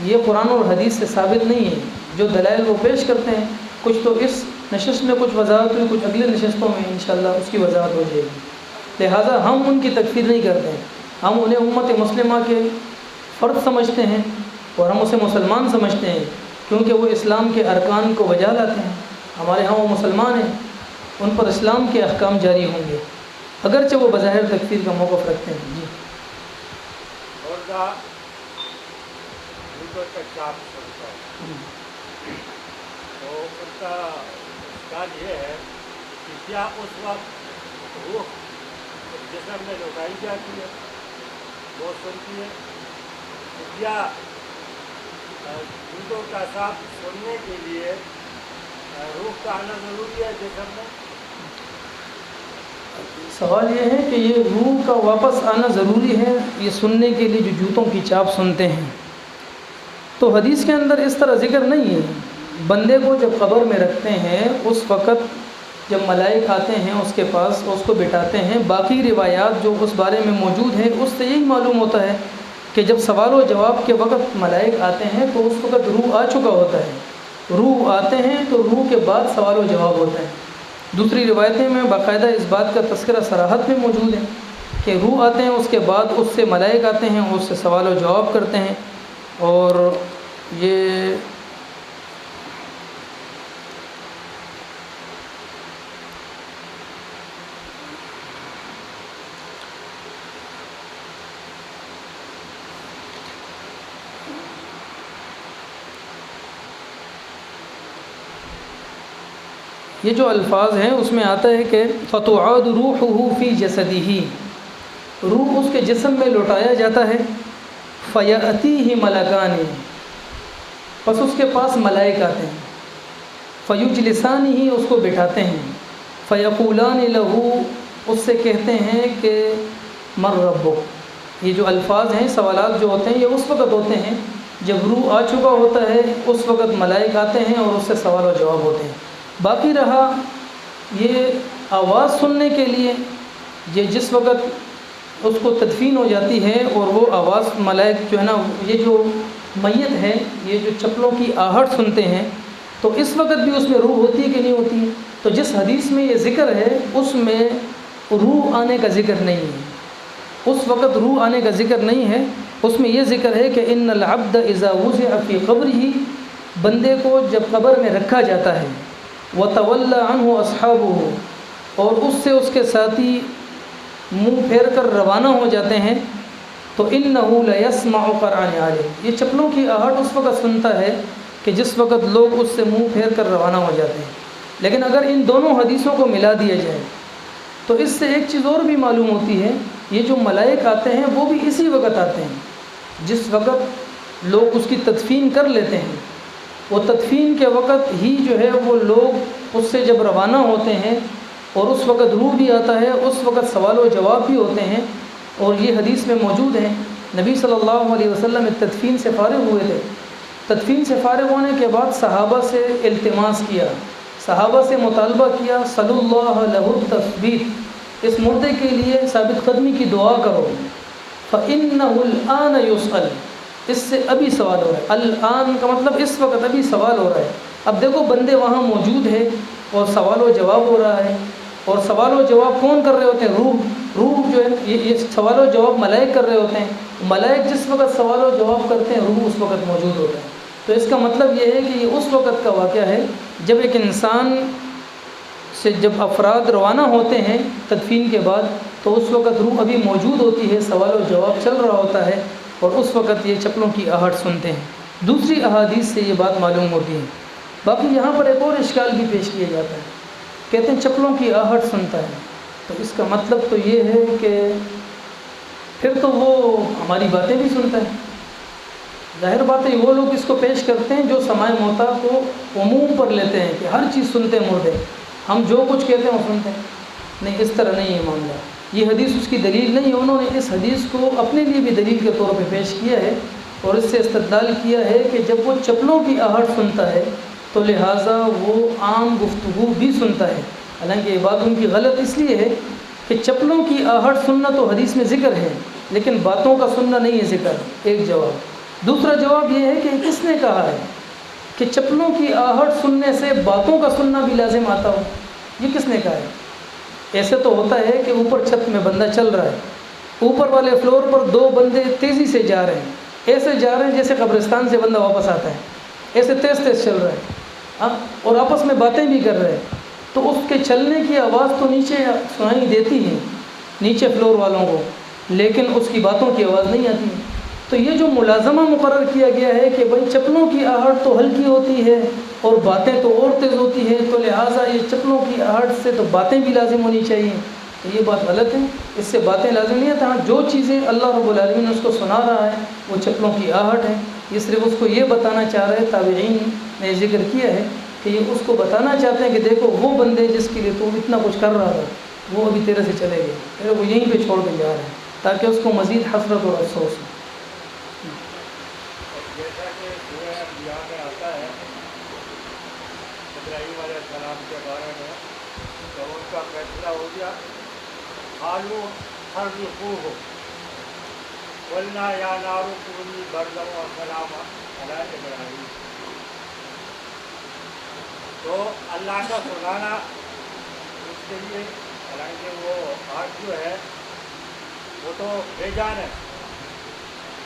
یہ قرآن اور حدیث سے ثابت نہیں ہے۔ جو دلائل وہ پیش کرتے ہیں، کچھ تو اس نشست میں کچھ وضاحت ہوئی، کچھ اگلے نشستوں میں انشاءاللہ اس کی وضاحت ہو جائے گی، لہٰذا ہم ان کی تکفیر نہیں کرتے ہیں، ہم انہیں امت مسلمہ کے فرد سمجھتے ہیں اور ہم اسے مسلمان سمجھتے ہیں کیونکہ وہ اسلام کے ارکان کو بجا لاتے ہیں، ہمارے ہاں وہ مسلمان ہیں، ان پر اسلام کے احکام جاری ہوں گے اگرچہ وہ بظاہر تکفیر کا موقف رکھتے ہیں۔ جی کا چاپ سنتا ہے تو ان کا سوال یہ ہے کہ کیا اس وقت روح جسم میں لوٹائی جاتی ہے، وہ سنتی ہے، یا جوتوں کا ساتھ سننے کے لیے روح کا آنا ضروری ہے جسم میں؟ سوال یہ ہے کہ یہ روح کا واپس آنا ضروری ہے یہ سننے کے لیے جو جوتوں کی چاپ سنتے ہیں، تو حدیث کے اندر اس طرح ذکر نہیں ہے۔ بندے کو جب قبر میں رکھتے ہیں اس وقت جب ملائک آتے ہیں اس کے پاس اس کو بٹھاتے ہیں، باقی روایات جو اس بارے میں موجود ہیں اس سے یہی معلوم ہوتا ہے کہ جب سوال و جواب کے وقت ملائک آتے ہیں تو اس وقت روح آ چکا ہوتا ہے، روح آتے ہیں تو روح کے بعد سوال و جواب ہوتا ہے۔ دوسری روایتیں میں باقاعدہ اس بات کا تذکرہ صراحت میں موجود ہے کہ روح آتے ہیں، اس کے بعد اس سے ملائک آتے ہیں، اس سے سوال و جواب کرتے ہیں، اور یہ جو الفاظ ہیں اس میں آتا ہے کہ فتعاد روحہ فی جسدہ، روح اس کے جسم میں لوٹایا جاتا ہے، فیأتیہ ملکان، پس اس کے پاس ملائک آتے ہیں، فیجلسانہ، اس کو بٹھاتے ہیں، فیقولان لہ، اس سے کہتے ہیں کہ من ربک۔ یہ جو الفاظ ہیں، سوالات جو ہوتے ہیں یہ اس وقت ہوتے ہیں جب روح آ چکا ہوتا ہے، اس وقت ملائک آتے ہیں اور اس سے سوال و جواب ہوتے ہیں۔ باقی رہا یہ آواز سننے کے لیے، یہ جس وقت اس کو تدفین ہو جاتی ہے اور وہ آواز ملائک جو ہے نا، یہ جو میت ہے یہ جو چپلوں کی آہٹ سنتے ہیں تو اس وقت بھی اس میں روح ہوتی ہے کہ نہیں ہوتی ہے؟ تو جس حدیث میں یہ ذکر ہے اس میں روح آنے کا ذکر نہیں ہے، اس وقت روح آنے کا ذکر نہیں ہے، اس میں یہ ذکر ہے کہ ان العبد اذا وضع فی قبرہ، بندے کو جب قبر میں رکھا جاتا ہے، وتولى عنہ اصحابہ، اور اس سے اس کے ساتھی منہ پھیر کر روانہ ہو جاتے ہیں، تو انہ لیسمع قرعا نعالہ، یہ چپلوں کی آہٹ اس وقت سنتا ہے کہ جس وقت لوگ اس سے منہ پھیر کر روانہ ہو جاتے ہیں۔ لیکن اگر ان دونوں حدیثوں کو ملا دیا جائے تو اس سے ایک چیز اور بھی معلوم ہوتی ہے، یہ جو ملائک آتے ہیں وہ بھی اسی وقت آتے ہیں جس وقت لوگ اس کی تدفین کر لیتے ہیں، وہ تدفین کے وقت ہی جو ہے وہ لوگ اس سے جب روانہ ہوتے ہیں اور اس وقت روح بھی آتا ہے، اس وقت سوال و جواب بھی ہوتے ہیں، اور یہ حدیث میں موجود ہے۔ نبی صلی اللہ علیہ وسلم تدفین سے فارغ ہوئے تھے، تدفین سے فارغ ہونے کے بعد صحابہ سے التماس کیا، صحابہ سے مطالبہ کیا، صلی اللہ لہ التثبیت، اس مردے کے لیے ثابت قدمی کی دعا کرو، فإنہ الآن یسأل، اس سے ابھی سوال ہو رہا ہے، الآن کا مطلب اس وقت ابھی سوال ہو رہا ہے۔ اب دیکھو بندے وہاں موجود ہے اور سوال و جواب ہو رہا ہے، اور سوال و جواب کون کر رہے ہوتے ہیں؟ روح۔ روح جو ہے یہ سوال و جواب ملائک کر رہے ہوتے ہیں. ملائک جس وقت سوال و جواب کرتے ہیں روح اس وقت موجود ہوتا ہے. تو اس کا مطلب یہ ہے کہ یہ اس وقت کا واقعہ ہے جب ایک انسان سے جب افراد روانہ ہوتے ہیں تدفین کے بعد تو اس وقت روح ابھی موجود ہوتی ہے, سوال و جواب چل رہا ہوتا ہے اور اس وقت یہ چپلوں کی آہٹ سنتے ہیں. دوسری احادیث سے یہ بات معلوم ہوتی ہے. باقی یہاں پر ایک اور اشکال بھی پیش کیا جاتا ہے, کہتے ہیں چپلوں کی آہٹ سنتا ہے. تو اس کا مطلب تو یہ ہے کہ پھر تو وہ ہماری باتیں بھی سنتا ہے. ظاہر بات ہے وہ لوگ اس کو پیش کرتے ہیں جو سماع موتا کو عموم پر لیتے ہیں کہ ہر چیز سنتے ہیں مردے, ہم جو کچھ کہتے ہیں وہ سنتے ہیں. نہیں, اس طرح نہیں ہے معاملہ. یہ حدیث اس کی دلیل نہیں ہے. انہوں نے اس حدیث کو اپنے لیے بھی دلیل کے طور پہ پیش کیا ہے اور اس سے استدلال کیا ہے کہ جب وہ چپلوں کی آہٹ سنتا ہے تو لہٰذا وہ عام گفتگو بھی سنتا ہے. حالانکہ یہ بات ان کی غلط اس لیے ہے کہ چپلوں کی آہٹ سننا تو حدیث میں ذکر ہے لیکن باتوں کا سننا نہیں ہے ذکر. ایک جواب. دوسرا جواب یہ ہے کہ کس نے کہا ہے کہ چپلوں کی آہٹ سننے سے باتوں کا سننا بھی لازم آتا ہو؟ یہ کس نے کہا ہے؟ ایسے تو ہوتا ہے کہ اوپر چھت میں بندہ چل رہا ہے, اوپر والے فلور پر دو بندے تیزی سے جا رہے ہیں, ایسے جا رہے ہیں جیسے قبرستان سے بندہ واپس آتا ہے, ایسے تیز تیز چل رہا ہے اور آپس میں باتیں بھی کر رہے ہیں. تو اس کے چلنے کی آواز تو نیچے سنائی دیتی ہے نیچے فلور والوں کو, لیکن اس کی باتوں کی آواز نہیں آتی. تو یہ جو ملازمہ مقرر کیا گیا ہے کہ بھائی چپلوں کی آہٹ تو ہلکی ہوتی ہے اور باتیں تو اور تیز ہوتی ہے, تو لہٰذا یہ چپلوں کی آہٹ سے تو باتیں بھی لازم ہونی چاہیے. تو یہ بات غلط ہے. اس سے باتیں لازم نہیں آتا. جو چیزیں اللہ رب العالمین نے اس کو سنا رہا ہے وہ چپلوں کی آہٹ ہے. یہ صرف اس کو یہ بتانا چاہ رہے ہیں, تابعین نے ذکر کیا ہے کہ یہ اس کو بتانا چاہتے ہیں کہ دیکھو وہ بندے جس کے لیے تو اتنا کچھ کر رہا تھا وہ ابھی تیرے سے چلے گئے, پھر وہ یہیں پہ چھوڑ کے جا رہے ہیں تاکہ اس کو مزید حسرت اور افسوس ہو. جیسا کہ سورہ انبیاء میں آتا ہے ابراہیم علیہ السلام کے بارے میں, تو ان کا فیصلہ ہو گیا آلو حرقوہ قلنا یا نار کونی بردا و سلاما علی ابراہیم. تو اللہ کا سنانا اس کے لیے, حالانکہ وہ آگ جو ہے وہ تو بے جان ہے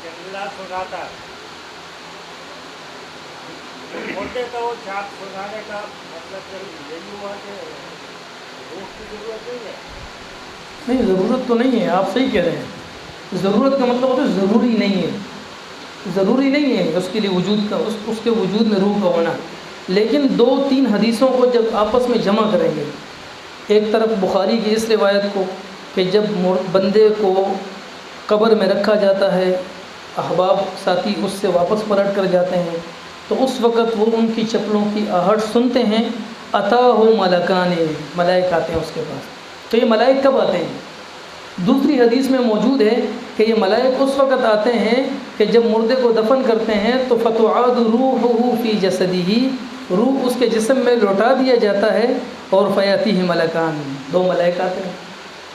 لیکن اللہ سناتا ہے. مردے کا وہ چھاپ سنانے کا مطلب یہی ہوا کہ روح کی ضرورت نہیں ہے. نہیں, ضرورت تو نہیں ہے, آپ صحیح کہہ رہے ہیں. ضرورت کا مطلب ہوتا ہے ضروری نہیں ہے. ضروری نہیں ہے اس کے لیے وجود کا اس کے وجود میں روح کا ہونا. لیکن دو تین حدیثوں کو جب آپس میں جمع کریں گے, ایک طرف بخاری کی اس روایت کو کہ جب بندے کو قبر میں رکھا جاتا ہے, احباب ساتھی اس سے واپس پلٹ کر جاتے ہیں, تو اس وقت وہ ان کی چپلوں کی آہٹ سنتے ہیں. اتاہ ملکان, ملائک آتے ہیں اس کے پاس. تو یہ ملائک کب آتے ہیں؟ دوسری حدیث میں موجود ہے کہ یہ ملائک اس وقت آتے ہیں کہ جب مردے کو دفن کرتے ہیں تو فتعاد روحہ فی جسدہ, روح اس کے جسم میں لوٹا دیا جاتا ہے اور فیاتیہ ملکان, دو ملائک آتے ہیں.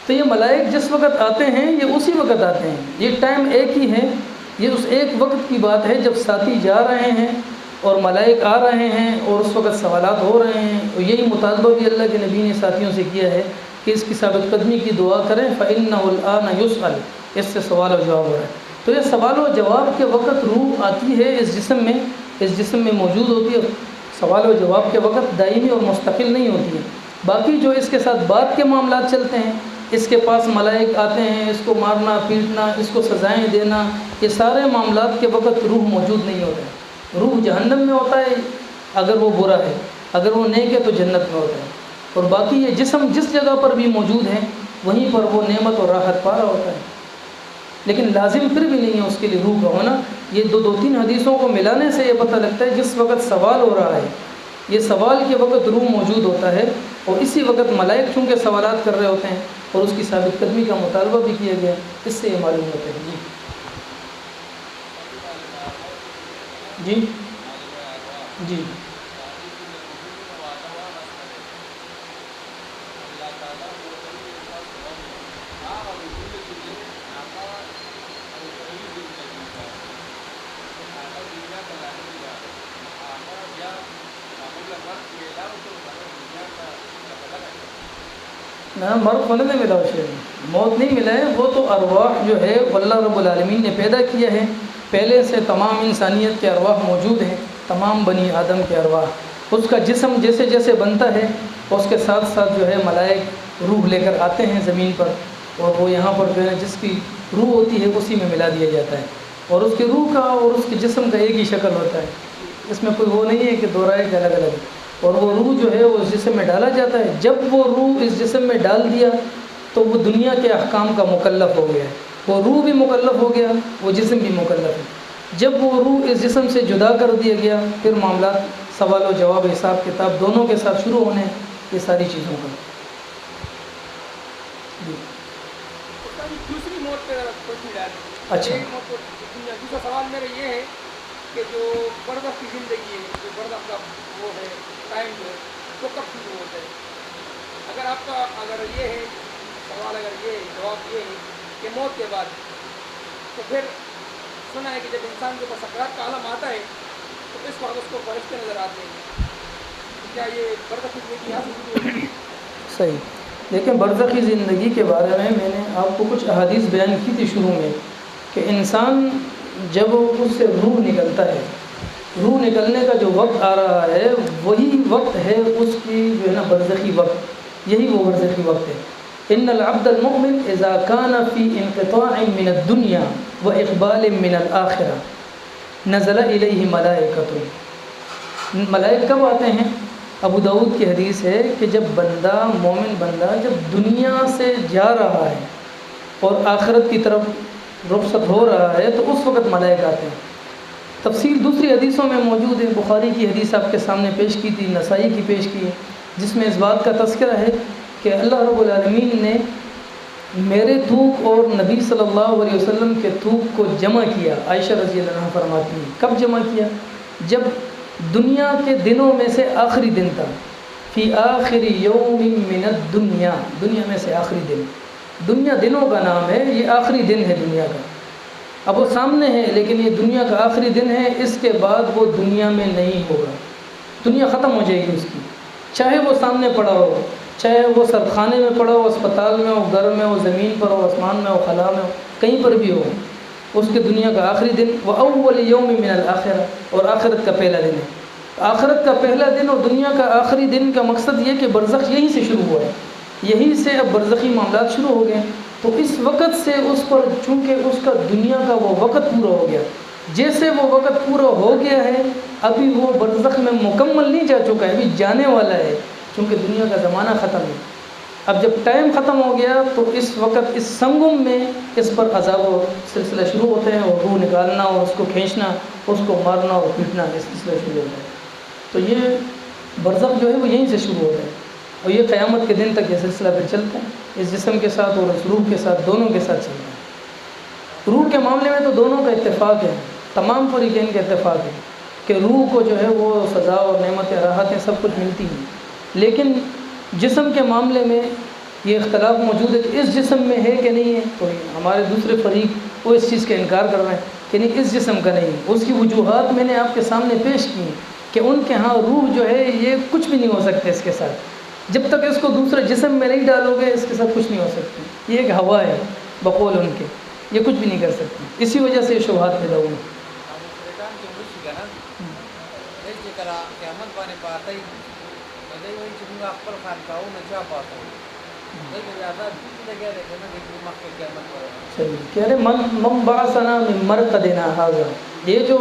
تو یہ ملائک جس وقت آتے ہیں یہ اسی وقت آتے ہیں, یہ ٹائم ایک ہی ہے. یہ اس ایک وقت کی بات ہے جب ساتھی جا رہے ہیں اور ملائک آ رہے ہیں اور اس وقت سوالات ہو رہے ہیں. اور یہی مطالبہ بھی اللہ کے نبی نے ساتھیوں سے کیا ہے کہ اس کی ثابت قدمی کی دعا کریں, فَإِنَّهُ الْآنَ يُسْأَلُ, اس سے سوال و جواب ہو رہا ہے. تو یہ سوال و جواب کے وقت روح آتی ہے اس جسم میں موجود ہوتی ہے. سوال و جواب کے وقت دائمی اور مستقل نہیں ہوتی ہے. باقی جو اس کے ساتھ بات کے معاملات چلتے ہیں, اس کے پاس ملائک آتے ہیں, اس کو مارنا پیٹنا, اس کو سزائیں دینا, یہ سارے معاملات کے وقت روح موجود نہیں ہوتا ہے. روح جہنم میں ہوتا ہے اگر وہ برا ہے, اگر وہ نیک ہے تو جنت میں ہوتا ہے. اور باقی یہ جسم جس جگہ پر بھی موجود ہے وہیں پر وہ نعمت اور راحت پا رہا ہوتا ہے. لیکن لازم پھر بھی نہیں ہے اس کے لیے روح کا ہونا. یہ دو تین حدیثوں کو ملانے سے یہ پتہ لگتا ہے جس وقت سوال ہو رہا ہے یہ سوال کے وقت روح موجود ہوتا ہے, اور اسی وقت ملائک چونکہ سوالات کر رہے ہوتے ہیں اور اس کی ثابت قدمی کا مطالبہ بھی کیا گیا. اس سے یہ معلوم ہوتا ہے. جی جی جی نہ مرد ہونے میں ملا شیر موت نہیں ملا ہے، وہ تو ارواح جو ہے اللہ رب العالمین نے پیدا کیا ہے، پہلے سے تمام انسانیت کے ارواح موجود ہیں، تمام بنی آدم کے ارواح، اس کا جسم جیسے جیسے بنتا ہے اس کے ساتھ ساتھ جو ہے ملائک روح لے کر آتے ہیں زمین پر، اور وہ یہاں پر جو ہے جس کی روح ہوتی ہے اسی میں ملا دیا جاتا ہے، اور اس کی روح کا اور اس کے جسم کا ایک ہی شکل ہوتا ہے، اس میں کوئی وہ نہیں ہے کہ دو رائے کے الگ الگ، اور وہ روح جو ہے وہ اس جسم میں ڈالا جاتا ہے، جب وہ روح اس جسم میں ڈال دیا تو وہ دنیا کے احکام کا مکلف ہو گیا ہے، وہ روح بھی مکلف ہو گیا، وہ جسم بھی مکلف ہے۔ جب وہ روح اس جسم سے جدا کر دیا گیا پھر معاملات سوال و جواب حساب کتاب دونوں کے ساتھ شروع ہونے ہیں، یہ ساری چیزوں کا۔ جی دوسری موت پہ روشنی ڈالیں۔ اچھا۔ ایک موت کو دوسرا سوال میرا یہ ہے کہ جو برزخ کی زندگی ہے، جو برزخ کا وہ ہے ٹائم جو ہے وہ کب شروع ہوتا ہے؟ اگر آپ کا اگر یہ ہے سوال، اگر یہ ہے جواب یہ ہے کہ موت کے بعد، تو پھر سنا ہے کہ جب انسان کے اوپر سکرات کا عالم آتا ہے تو اس وقت اس کو فرشتے نظر آتے ہیں، کیا یہ برزخ کی زندگی یہاں سے شروع ہوتی ہے؟ صحیح۔ لیکن برزخی زندگی کے بارے میں نے آپ کو کچھ احادیث بیان کی تھی شروع میں کہ انسان جب اس سے روح نکلتا ہے، روح نکلنے کا جو وقت آ رہا ہے وہی وقت ہے اس کی جو ہے نا برزخی وقت، یہی وہ برزخی وقت ہے۔ ان العبد المؤمن اذا كان في انقطاع من الدنيا واقبال من الاخره نزل الیہ ملائکۃ، ملائک کب آتے ہیں؟ ابو داؤد کی حدیث ہے کہ جب بندہ مومن بندہ جب دنیا سے جا رہا ہے اور آخرت کی طرف رخصت ہو رہا ہے تو اس وقت ملائک آتے ہیں۔ تفصیل دوسری حدیثوں میں موجود ہے، بخاری کی حدیث آپ کے سامنے پیش کی تھی، نسائی کی پیش کی ہے، جس میں اس بات کا تذکرہ ہے کہ اللہ رب العالمین نے میرے تھوک اور نبی صلی اللہ علیہ وسلم کے تھوک کو جمع کیا۔ عائشہ رضی اللہ عنہ فرماتی ہیں کب جمع کیا؟ جب دنیا کے دنوں میں سے آخری دن تھا، فی آخر یوم من الدنیا، دنیا میں سے آخری دن، دنیا دنوں کا نام ہے، یہ آخری دن ہے دنیا کا، اب وہ سامنے ہے لیکن یہ دنیا کا آخری دن ہے، اس کے بعد وہ دنیا میں نہیں ہوگا، دنیا ختم ہو جائے گی اس کی، چاہے وہ سامنے پڑا ہو، چاہے وہ سردخانے میں پڑا ہو، اسپتال میں ہو، گھر میں ہو، زمین پر ہو، آسمان میں ہو، خلا میں ہو، کہیں پر بھی ہو، اس کے دنیا کا آخری دن وہ اول یوم من الآخرہ، اور آخرت کا پہلا دن ہے۔ آخرت کا پہلا دن اور دنیا کا آخری دن کا مقصد یہ کہ برزخ یہیں سے شروع ہوا ہے، یہیں سے اب برزخی معاملات شروع ہو گئے، تو اس وقت سے اس پر چونکہ اس کا دنیا کا وہ وقت پورا ہو گیا، جیسے وہ وقت پورا ہو گیا ہے ابھی وہ برزخ میں مکمل نہیں جا چکا ہے، ابھی جانے والا ہے، چونکہ دنیا کا زمانہ ختم ہے۔ اب جب ٹائم ختم ہو گیا تو اس وقت اس سنگم میں اس پر عذاب و سلسلہ شروع ہوتے ہیں، اور روح نکالنا اور اس کو کھینچنا، اس کو مارنا اور پیٹنا، اس سلسلہ شروع ہوتا ہے۔ تو یہ برزخ جو ہے وہ یہیں سے شروع ہوتا ہے، اور یہ قیامت کے دن تک یہ سلسلہ پھر چلتا ہے، اس جسم کے ساتھ اور اس روح کے ساتھ، دونوں کے ساتھ چلتا ہے۔ روح کے معاملے میں تو دونوں کا اتفاق ہے، تمام فریقین کا اتفاق ہے کہ روح کو جو ہے وہ سزا اور نعمتیں راحتیں سب کچھ ملتی ہیں، لیکن جسم کے معاملے میں یہ اختلاف موجود ہے کہ اس جسم میں ہے کہ نہیں ہے، تو ہمارے دوسرے فریق وہ اس چیز کا انکار کر رہے ہیں کہ نہیں اس جسم کا نہیں ہے۔ اس کی وجوہات میں نے آپ کے سامنے پیش کی ہیں کہ ان کے ہاں روح جو ہے یہ کچھ بھی نہیں ہو سکتا اس کے ساتھ، جب تک اس کو دوسرے جسم میں نہیں ڈالو گے اس کے ساتھ کچھ نہیں ہو سکتی، یہ ایک ہوا ہے بقول ان کے، یہ کچھ بھی نہیں کر سکتی، اسی وجہ سے یہ شبہات پیدا ہوئی۔ کہہ رہے من بعثنا من مرقدنا ھذا، یہ جو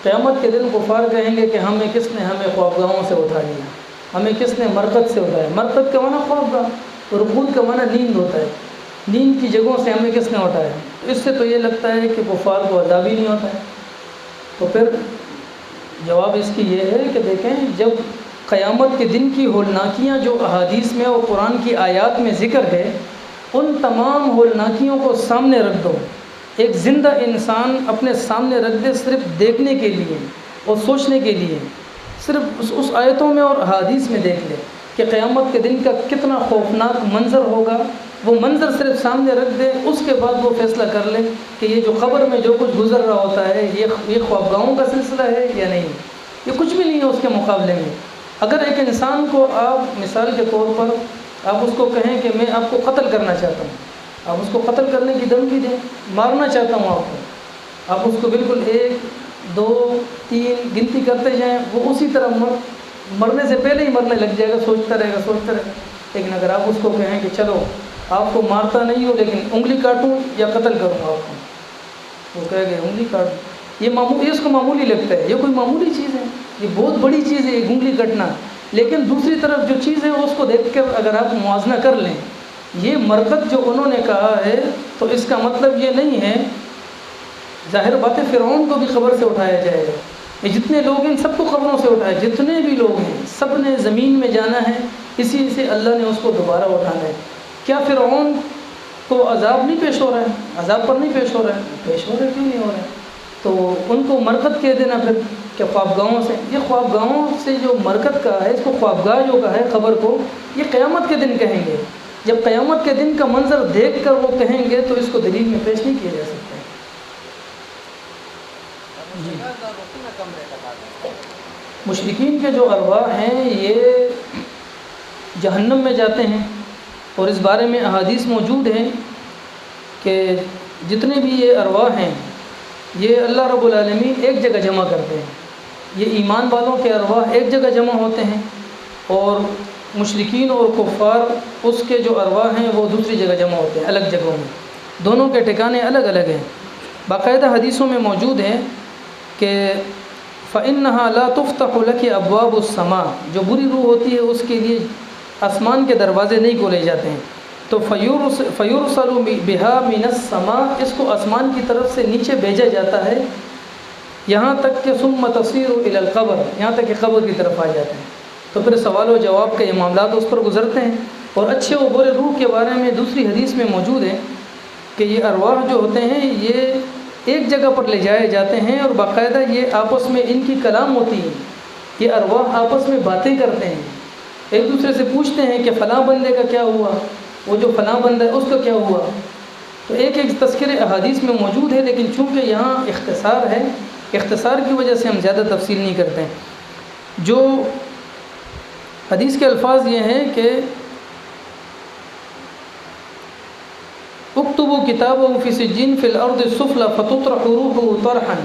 قیامت کے دن کفار کہیں گے کہ ہمیں کس نے ہمیں خوابگاہوں سے اٹھا لیا، ہمیں کس نے مرقد سے اٹھایا، مرقد کا معنی خوابگاہ، رقود کا معنی نیند ہوتا ہے، نیند کی جگہوں سے ہمیں کس نے اٹھایا، اس سے تو یہ لگتا ہے کہ کفار کو عذاب ہی نہیں ہوتا ہے۔ تو پھر جواب اس کی یہ ہے کہ دیکھیں جب قیامت کے دن کی ہولناکیاں جو احادیث میں اور قرآن کی آیات میں ذکر ہے، ان تمام ہولناکیوں کو سامنے رکھ دو، ایک زندہ انسان اپنے سامنے رکھ دے صرف دیکھنے کے لیے اور سوچنے کے لیے، صرف اس آیتوں میں اور احادیث میں دیکھ لے کہ قیامت کے دن کا کتنا خوفناک منظر ہوگا، وہ منظر صرف سامنے رکھ دے، اس کے بعد وہ فیصلہ کر لے کہ یہ جو قبر میں جو کچھ گزر رہا ہوتا ہے یہ خوابگاہوں کا سلسلہ ہے یا نہیں، یہ کچھ بھی نہیں ہے اس کے مقابلے میں۔ اگر ایک انسان کو آپ مثال کے طور پر آپ اس کو کہیں کہ میں آپ کو قتل کرنا چاہتا ہوں، آپ اس کو قتل کرنے کی دھمکی دیں، مارنا چاہتا ہوں آپ کو، آپ اس کو بالکل 1 2 3 گنتی کرتے جائیں، وہ اسی طرح مرنے سے پہلے ہی مرنے لگ جائے گا، سوچتا رہے گا۔ لیکن اگر آپ اس کو کہیں کہ چلو آپ کو مارتا نہیں ہو لیکن انگلی کاٹوں یا قتل کروں گا آپ کو، وہ کہے گا انگلی کاٹوں، یہ اس کو معمولی لگتا ہے، یہ کوئی معمولی چیز ہے، یہ بہت بڑی چیز ہے یہ انگلی کٹنا۔ لیکن دوسری طرف جو چیز ہے اس کو دیکھ کر اگر آپ موازنہ کر لیں، یہ مرکز جو انہوں نے کہا ہے تو اس کا مطلب یہ نہیں ہے، ظاہر بات ہے فرعون کو بھی قبر سے اٹھایا جائے گا، یہ جتنے لوگ ہیں ان سب کو قبروں سے اٹھایا، جتنے بھی لوگ ہیں سب نے زمین میں جانا ہے، اسی سے اللہ نے اس کو دوبارہ اٹھانا ہے۔ کیا فرعون کو عذاب نہیں پیش ہو رہا ہے؟ عذاب پر نہیں پیش ہو رہا ہے؟ پیش ہو رہا ہے، کیوں نہیں ہو رہا ہے؟ تو ان کو مرکت کہہ دینا پھر کہ خوابگاہوں سے، یہ خوابگاہوں سے جو مرکت کا ہے، اس کو خوابگاہ جو کا ہے قبر کو، یہ قیامت کے دن کہیں گے، جب قیامت کے دن کا منظر دیکھ کر وہ کہیں گے تو اس کو دلیل میں پیش نہیں کیا جا سکتا ہے۔ مشرکین کے جو ارواح ہیں یہ جہنم میں جاتے ہیں، اور اس بارے میں احادیث موجود ہیں کہ جتنے بھی یہ ارواح ہیں یہ اللہ رب العالمین ایک جگہ جمع کرتے ہیں، یہ ایمان والوں کے ارواح ایک جگہ جمع ہوتے ہیں، اور مشرکین اور کفار اس کے جو ارواح ہیں وہ دوسری جگہ جمع ہوتے ہیں، الگ جگہوں میں، دونوں کے ٹھکانے الگ الگ ہیں۔ باقاعدہ حدیثوں میں موجود ہے کہ فَإِنَّهَا لَا تُفْتَحُ لَكِ أَبْوَابُ السَّمَاءِ، جو بری روح ہوتی ہے اس کے لیے آسمان کے دروازے نہیں کھولے جاتے ہیں، تو فَيُرْسَلُ بِهَا مِنَ السَّمَاءِ، اس کو آسمان کی طرف سے نیچے بھیجا جاتا ہے، یہاں تک کہ ثُمَّ تَصِيرُ إِلَى الْقَبْرِ، یہاں تک کہ قبر کی طرف آ جاتے ہیں۔ تو پھر سوال و جواب کے یہ معاملات اس پر گزرتے ہیں، اور اچھے و برے روح کے بارے میں دوسری حدیث میں موجود ہے کہ یہ ارواح جو ہوتے ہیں یہ ایک جگہ پر لے جائے جاتے ہیں، اور باقاعدہ یہ آپس میں ان کی کلام ہوتی ہے، یہ ارواح آپس میں باتیں کرتے ہیں، ایک دوسرے سے پوچھتے ہیں کہ فلاں بندے کا کیا ہوا، وہ جو فلاں بندہ ہے اس کا کیا ہوا۔ تو ایک تذکرے احادیث میں موجود ہے، لیکن چونکہ یہاں اختصار ہے، اختصار کی وجہ سے ہم زیادہ تفصیل نہیں کرتے ہیں۔ جو حدیث کے الفاظ یہ ہیں کہ اکتبوا کتابہ فی سجین فی الارض السفلی فتطرح روحہ طرحا،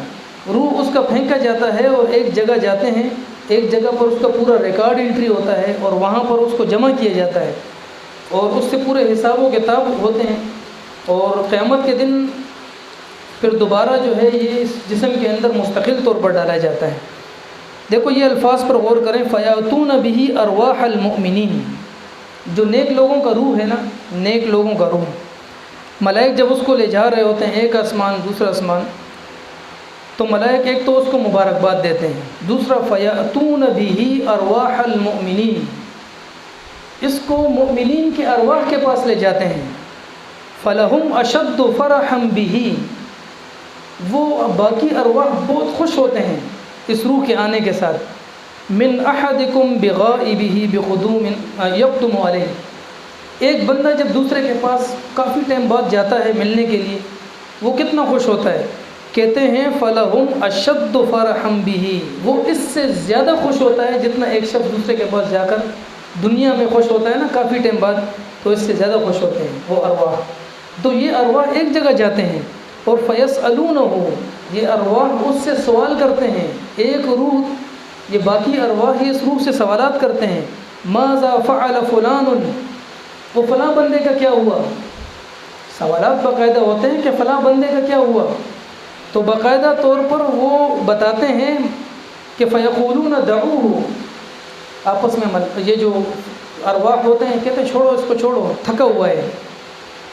روح اس کا پھینکا جاتا ہے اور ایک جگہ جاتے ہیں، ایک جگہ پر اس کا پورا ریکارڈ انٹری ہوتا ہے اور وہاں پر اس کو جمع کیا جاتا ہے، اور اس سے پورے حساب و کتاب ہوتے ہیں، اور قیامت کے دن پھر دوبارہ جو ہے یہ اس جسم کے اندر مستقل طور پر ڈالا جاتا ہے۔ دیکھو یہ الفاظ پر غور کریں، فیاتون بہ ارواح المؤمنین، جو نیک لوگوں کا روح ہے نا، نیک لوگوں کا روح، ملائک جب اس کو لے جا رہے ہوتے ہیں ایک آسمان دوسرا آسمان، تو ملائک ایک تو اس کو مبارکباد دیتے ہیں، دوسرا فیاتون بہ ارواح المؤمنین، اس کو مؤمنین کے ارواح کے پاس لے جاتے ہیں، فلہم اشد فرحا بہ، وہ باقی ارواح بہت خوش ہوتے ہیں اس روح کے آنے کے ساتھ، من احدکم بغائبہ بقدوم یقدم علیہ، ایک بندہ جب دوسرے کے پاس کافی ٹائم بعد جاتا ہے ملنے کے لیے وہ کتنا خوش ہوتا ہے، کہتے ہیں فلہم اشد فرحا بہ، وہ اس سے زیادہ خوش ہوتا ہے جتنا ایک شخص دوسرے کے پاس جا کر دنیا میں خوش ہوتا ہے نا کافی ٹائم بعد، تو اس سے زیادہ خوش ہوتے ہیں وہ ارواح۔ تو یہ ارواح ایک جگہ جاتے ہیں، اور فیسألونہ، یہ ارواح اس سے سوال کرتے ہیں، ایک روح، یہ باقی ارواح اس روح سے سوالات کرتے ہیں، ماذا فعل فلان، وہ فلاں بندے کا کیا ہوا، سوالات باقاعدہ ہوتے ہیں کہ فلاں بندے کا کیا ہوا، تو باقاعدہ طور پر وہ بتاتے ہیں کہ فیقولون دعوہ، آپس میں یہ جو ارواح ہوتے ہیں کہتے ہیں چھوڑو اس کو، چھوڑو تھکا ہوا ہے،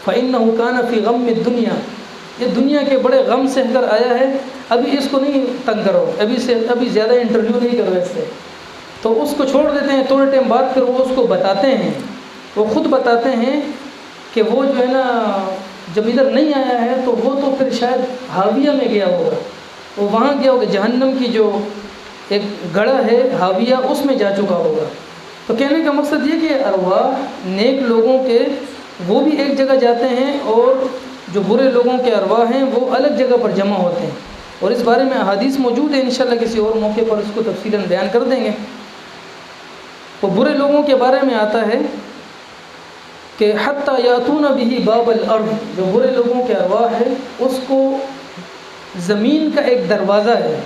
فإنہ کان فی غم الدنیا، یہ دنیا کے بڑے غم سے کر آیا ہے، ابھی اس کو نہیں تنگ کرو، ابھی زیادہ انٹرویو نہیں کرو اس سے، تو اس کو چھوڑ دیتے ہیں۔ تھوڑے ٹائم بعد پھر وہ اس کو بتاتے ہیں، وہ خود بتاتے ہیں کہ وہ جو ہے نا جب ادھر نہیں آیا ہے تو وہ تو پھر شاید حاویہ میں گیا ہوگا، وہ وہاں گیا ہوگا، جہنم کی جو ایک گڑھا ہے حاویہ، اس میں جا چکا ہوگا۔ تو کہنے کا مقصد یہ کہ ارواح نیک لوگوں کے وہ بھی ایک جگہ جاتے ہیں، اور جو برے لوگوں کے ارواح ہیں وہ الگ جگہ پر جمع ہوتے ہیں، اور اس بارے میں احادیث موجود ہے، انشاءاللہ کسی اور موقع پر اس کو تفصیلاً بیان کر دیں گے۔ وہ برے لوگوں کے بارے میں آتا ہے کہ حتی یاتون بہ باب الارض، جو برے لوگوں کے ارواح ہے اس کو زمین کا ایک دروازہ ہے،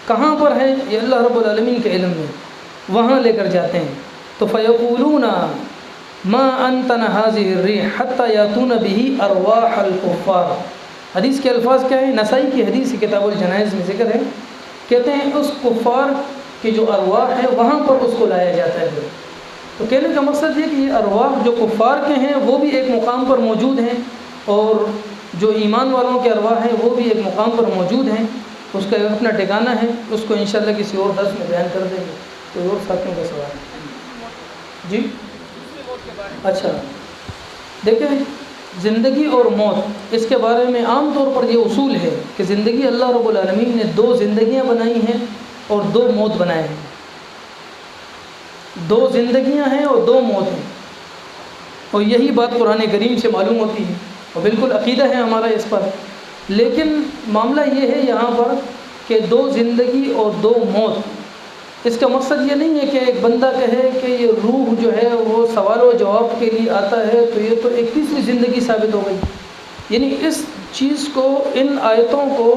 کہاں پر ہے یہ اللہ رب العالمین کے علم میں، وہاں لے کر جاتے ہیں، تو فیقولون ما انتن هذه الريح حتی یاتون بہ ارواح الکفار۔ حدیث کے الفاظ کیا ہیں؟ نسائی کی حدیث کتاب الجنائز میں ذکر ہے، کہتے ہیں اس کفار کے جو ارواح ہے وہاں پر اس کو لایا جاتا ہے۔ تو کہنے کا مقصد یہ کہ یہ ارواح جو کفار کے ہیں وہ بھی ایک مقام پر موجود ہیں، اور جو ایمان والوں کے ارواح ہیں وہ بھی ایک مقام پر موجود ہیں، اس کا ایک اپنا ٹھکانہ ہے، اس کو انشاءاللہ کسی اور درس میں بیان کر دیں گے۔ کوئی اور ساتھیوں کا سوال ہے؟ جی اچھا، دیکھیں زندگی اور موت، اس کے بارے میں عام طور پر یہ اصول ہے کہ زندگی اللہ رب العالمین نے 2 زندگیاں بنائی ہیں اور 2 موت بنائے ہیں، 2 زندگیاں ہیں اور 2 موت ہیں، اور یہی بات قرآن کریم سے معلوم ہوتی ہے اور بالکل عقیدہ ہے ہمارا اس پر۔ لیکن معاملہ یہ ہے یہاں پر کہ 2 زندگی اور 2 موت، اس کا مقصد یہ نہیں ہے کہ ایک بندہ کہے کہ یہ روح جو ہے وہ سوال و جواب کے لیے آتا ہے تو یہ تو ایک تیسری زندگی ثابت ہو گئی۔ یعنی اس چیز کو، ان آیتوں کو،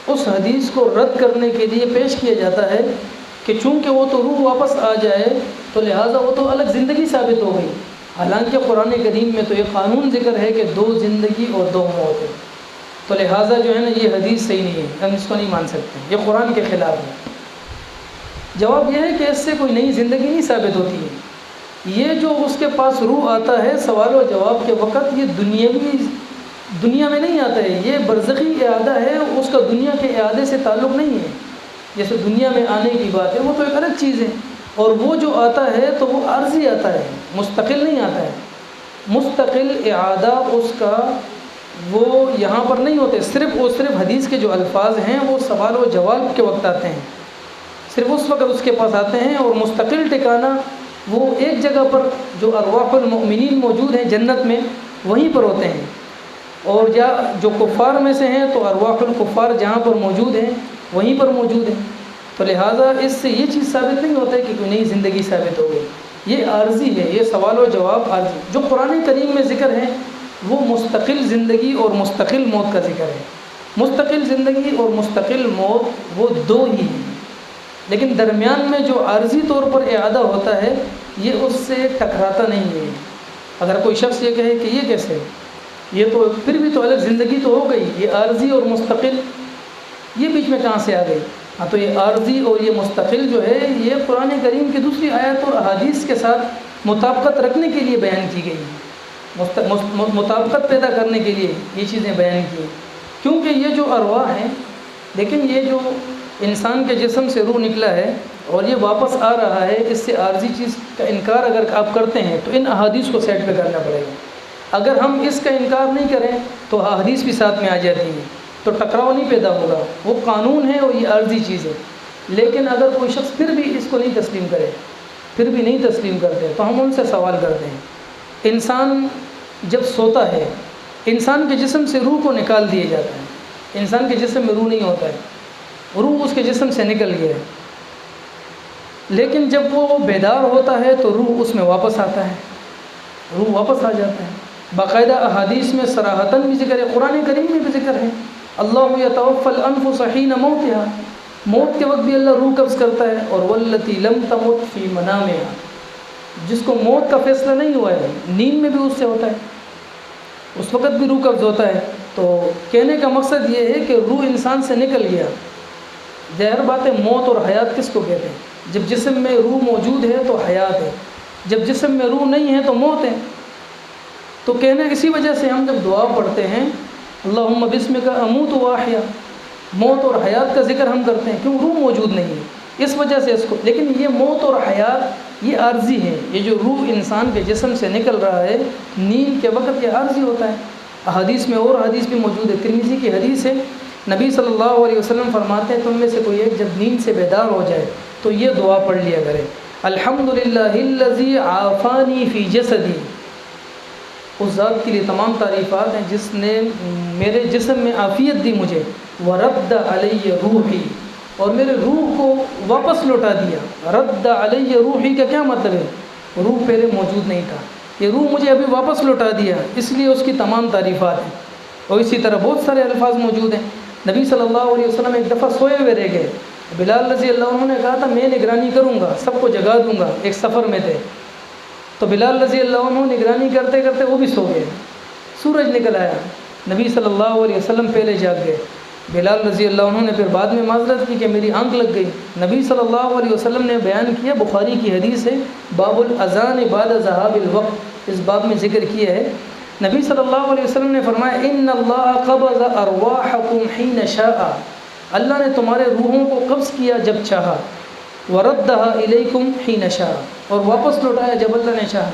اس حدیث کو رد کرنے کے لیے پیش کیا جاتا ہے کہ چونکہ وہ تو روح واپس آ جائے تو لہٰذا وہ تو الگ زندگی ثابت ہو گئی، حالانکہ قرآن کریم میں تو یہ قانون ذکر ہے کہ 2 زندگی اور 2 موت ہے، تو لہٰذا جو ہے نا یہ حدیث صحیح نہیں ہے، ہم اس کو نہیں مان سکتے، یہ قرآن کے خلاف ہے۔ جواب یہ ہے کہ اس سے کوئی نئی زندگی نہیں ثابت ہوتی ہے، یہ جو اس کے پاس روح آتا ہے سوال و جواب کے وقت، یہ دنیا میں نہیں آتا ہے، یہ برزخی اعادہ ہے، اس کا دنیا کے اعادے سے تعلق نہیں ہے۔ جیسے دنیا میں آنے کی بات ہے وہ تو ایک الگ چیز ہے، اور وہ جو آتا ہے تو وہ عارضی آتا ہے، مستقل نہیں آتا ہے۔ مستقل اعادہ اس کا وہ یہاں پر نہیں ہوتے، صرف حدیث کے جو الفاظ ہیں وہ سوال و جواب کے وقت آتے ہیں، صرف اس وقت اس کے پاس آتے ہیں، اور مستقل ٹھکانہ وہ ایک جگہ پر جو ارواح المؤمنین موجود ہیں جنت میں وہیں پر ہوتے ہیں، اور جو کفار میں سے ہیں تو ارواح الکفار جہاں پر موجود ہیں وہیں پر موجود ہیں۔ تو لہٰذا اس سے یہ چیز ثابت نہیں ہوتا ہے کہ کوئی نئی زندگی ثابت ہو گئی، یہ عارضی ہے، یہ سوال و جواب عارضی۔ جو قرآن کریم میں ذکر ہے وہ مستقل زندگی اور مستقل موت کا ذکر ہے۔ مستقل زندگی اور مستقل موت وہ 2 ہی ہیں، لیکن درمیان میں جو عارضی طور پر اعادہ ہوتا ہے یہ اس سے ٹکراتا نہیں ہے۔ اگر کوئی شخص یہ کہے کہ یہ کیسے، یہ تو پھر بھی تو الگ زندگی تو ہو گئی، یہ عارضی اور مستقل یہ بیچ میں کہاں سے آ گئی؟ ہاں، تو یہ عارضی اور یہ مستقل جو ہے یہ قرآن کریم کی دوسری آیات اور احادیث کے ساتھ مطابقت رکھنے کے لیے بیان کی گئی ہیں، مطابقت پیدا کرنے کے لیے یہ چیزیں بیان کی ہیں، کیونکہ یہ جو ارواح ہیں، لیکن یہ جو انسان کے جسم سے روح نکلا ہے اور یہ واپس آ رہا ہے، اس سے عارضی چیز کا انکار اگر آپ کرتے ہیں تو ان احادیث کو سیٹ پہ کرنا پڑے گا۔ اگر ہم اس کا انکار نہیں کریں تو احادیث بھی ساتھ میں آ جاتی ہیں، تو ٹکراؤ نہیں پیدا ہوگا، وہ قانون ہے اور یہ عارضی چیز ہے۔ لیکن اگر کوئی شخص پھر بھی اس کو نہیں تسلیم کرے، پھر بھی نہیں تسلیم کرتے، تو ہم ان سے سوال کرتے ہیں، انسان جب سوتا ہے انسان کے جسم سے روح کو نکال دیا جاتا ہے، انسان کے جسم میں روح نہیں ہوتا ہے، روح اس کے جسم سے نکل گیا ہے، لیکن جب وہ بیدار ہوتا ہے تو روح اس میں واپس آتا ہے، روح واپس آ جاتا ہے۔ باقاعدہ احادیث میں صراحتاً بھی ذکر ہے، قرآن کریم میں بھی ذکر ہے، اللہ یتوفی الانفس حین موتها، موت کے وقت بھی اللہ روح قبض کرتا ہے، اور واللتی لم تمت فی منامها، جس کو موت کا فیصلہ نہیں ہوا ہے نیند میں بھی اس سے ہوتا ہے، اس وقت بھی روح قبض ہوتا ہے۔ تو کہنے کا مقصد یہ ہے کہ روح انسان سے نکل گیا، ظاہر بات ہے موت اور حیات کس کو کہتے ہیں؟ جب جسم میں روح موجود ہے تو حیات ہے، جب جسم میں روح نہیں ہے تو موت ہے۔ تو کہنا اسی وجہ سے ہم جب دعا پڑھتے ہیں اللہم بسمک اموت و احیا، موت اور حیات کا ذکر ہم کرتے ہیں، کیوں؟ روح موجود نہیں ہے، اس وجہ سے اس کو۔ لیکن یہ موت اور حیات یہ عارضی ہے، یہ جو روح انسان کے جسم سے نکل رہا ہے نیند کے وقت یہ عارضی ہوتا ہے۔ احادیث میں اور حدیث بھی موجود ہے، ترمذی کی حدیث ہے، نبی صلی اللہ علیہ وسلم فرماتے ہیں تم میں سے کوئی ایک جب نیند سے بیدار ہو جائے تو یہ دعا پڑھ لیا کرے، الحمدللہ الذی عافانی فی جسدی، اس ذات کے لیے تمام تعریفات ہیں جس نے میرے جسم میں عافیت دی مجھے، ورد علی روحی، اور میرے روح کو واپس لوٹا دیا۔ رد علی روحی کا کیا مطلب ہے؟ روح پہلے موجود نہیں تھا، یہ روح مجھے ابھی واپس لوٹا دیا، اس لیے اس کی تمام تعریفات ہیں۔ اور اسی طرح بہت سارے الفاظ موجود ہیں۔ نبی صلی اللہ علیہ وسلم ایک دفعہ سوئے ہوئے رہ گئے، بلال رضی اللہ عنہ نے کہا تھا میں نگرانی کروں گا، سب کو جگا دوں گا، ایک سفر میں تھے، تو بلال رضی اللہ عنہ نگرانی کرتے کرتے وہ بھی سو گئے۔ سورج نکل آیا، نبی صلی اللہ علیہ وسلم پہلے جاگ گئے، بلال رضی اللہ عنہ نے پھر بعد میں معذرت کی کہ میری آنکھ لگ گئی۔ نبی صلی اللہ علیہ وسلم نے بیان کیا، بخاری کی حدیث ہے، باب الاذان بعد ذهاب الوقت، اس باب میں ذکر کیا ہے، نبی صلی اللہ علیہ وسلم نے فرمایا ان اللہ قبض ارواحکم حین شاء، اللہ نے تمہارے روحوں کو قبض کیا جب چاہا، وردها الیکم حین شاء، اور واپس لوٹایا جب اللہ نے چاہا۔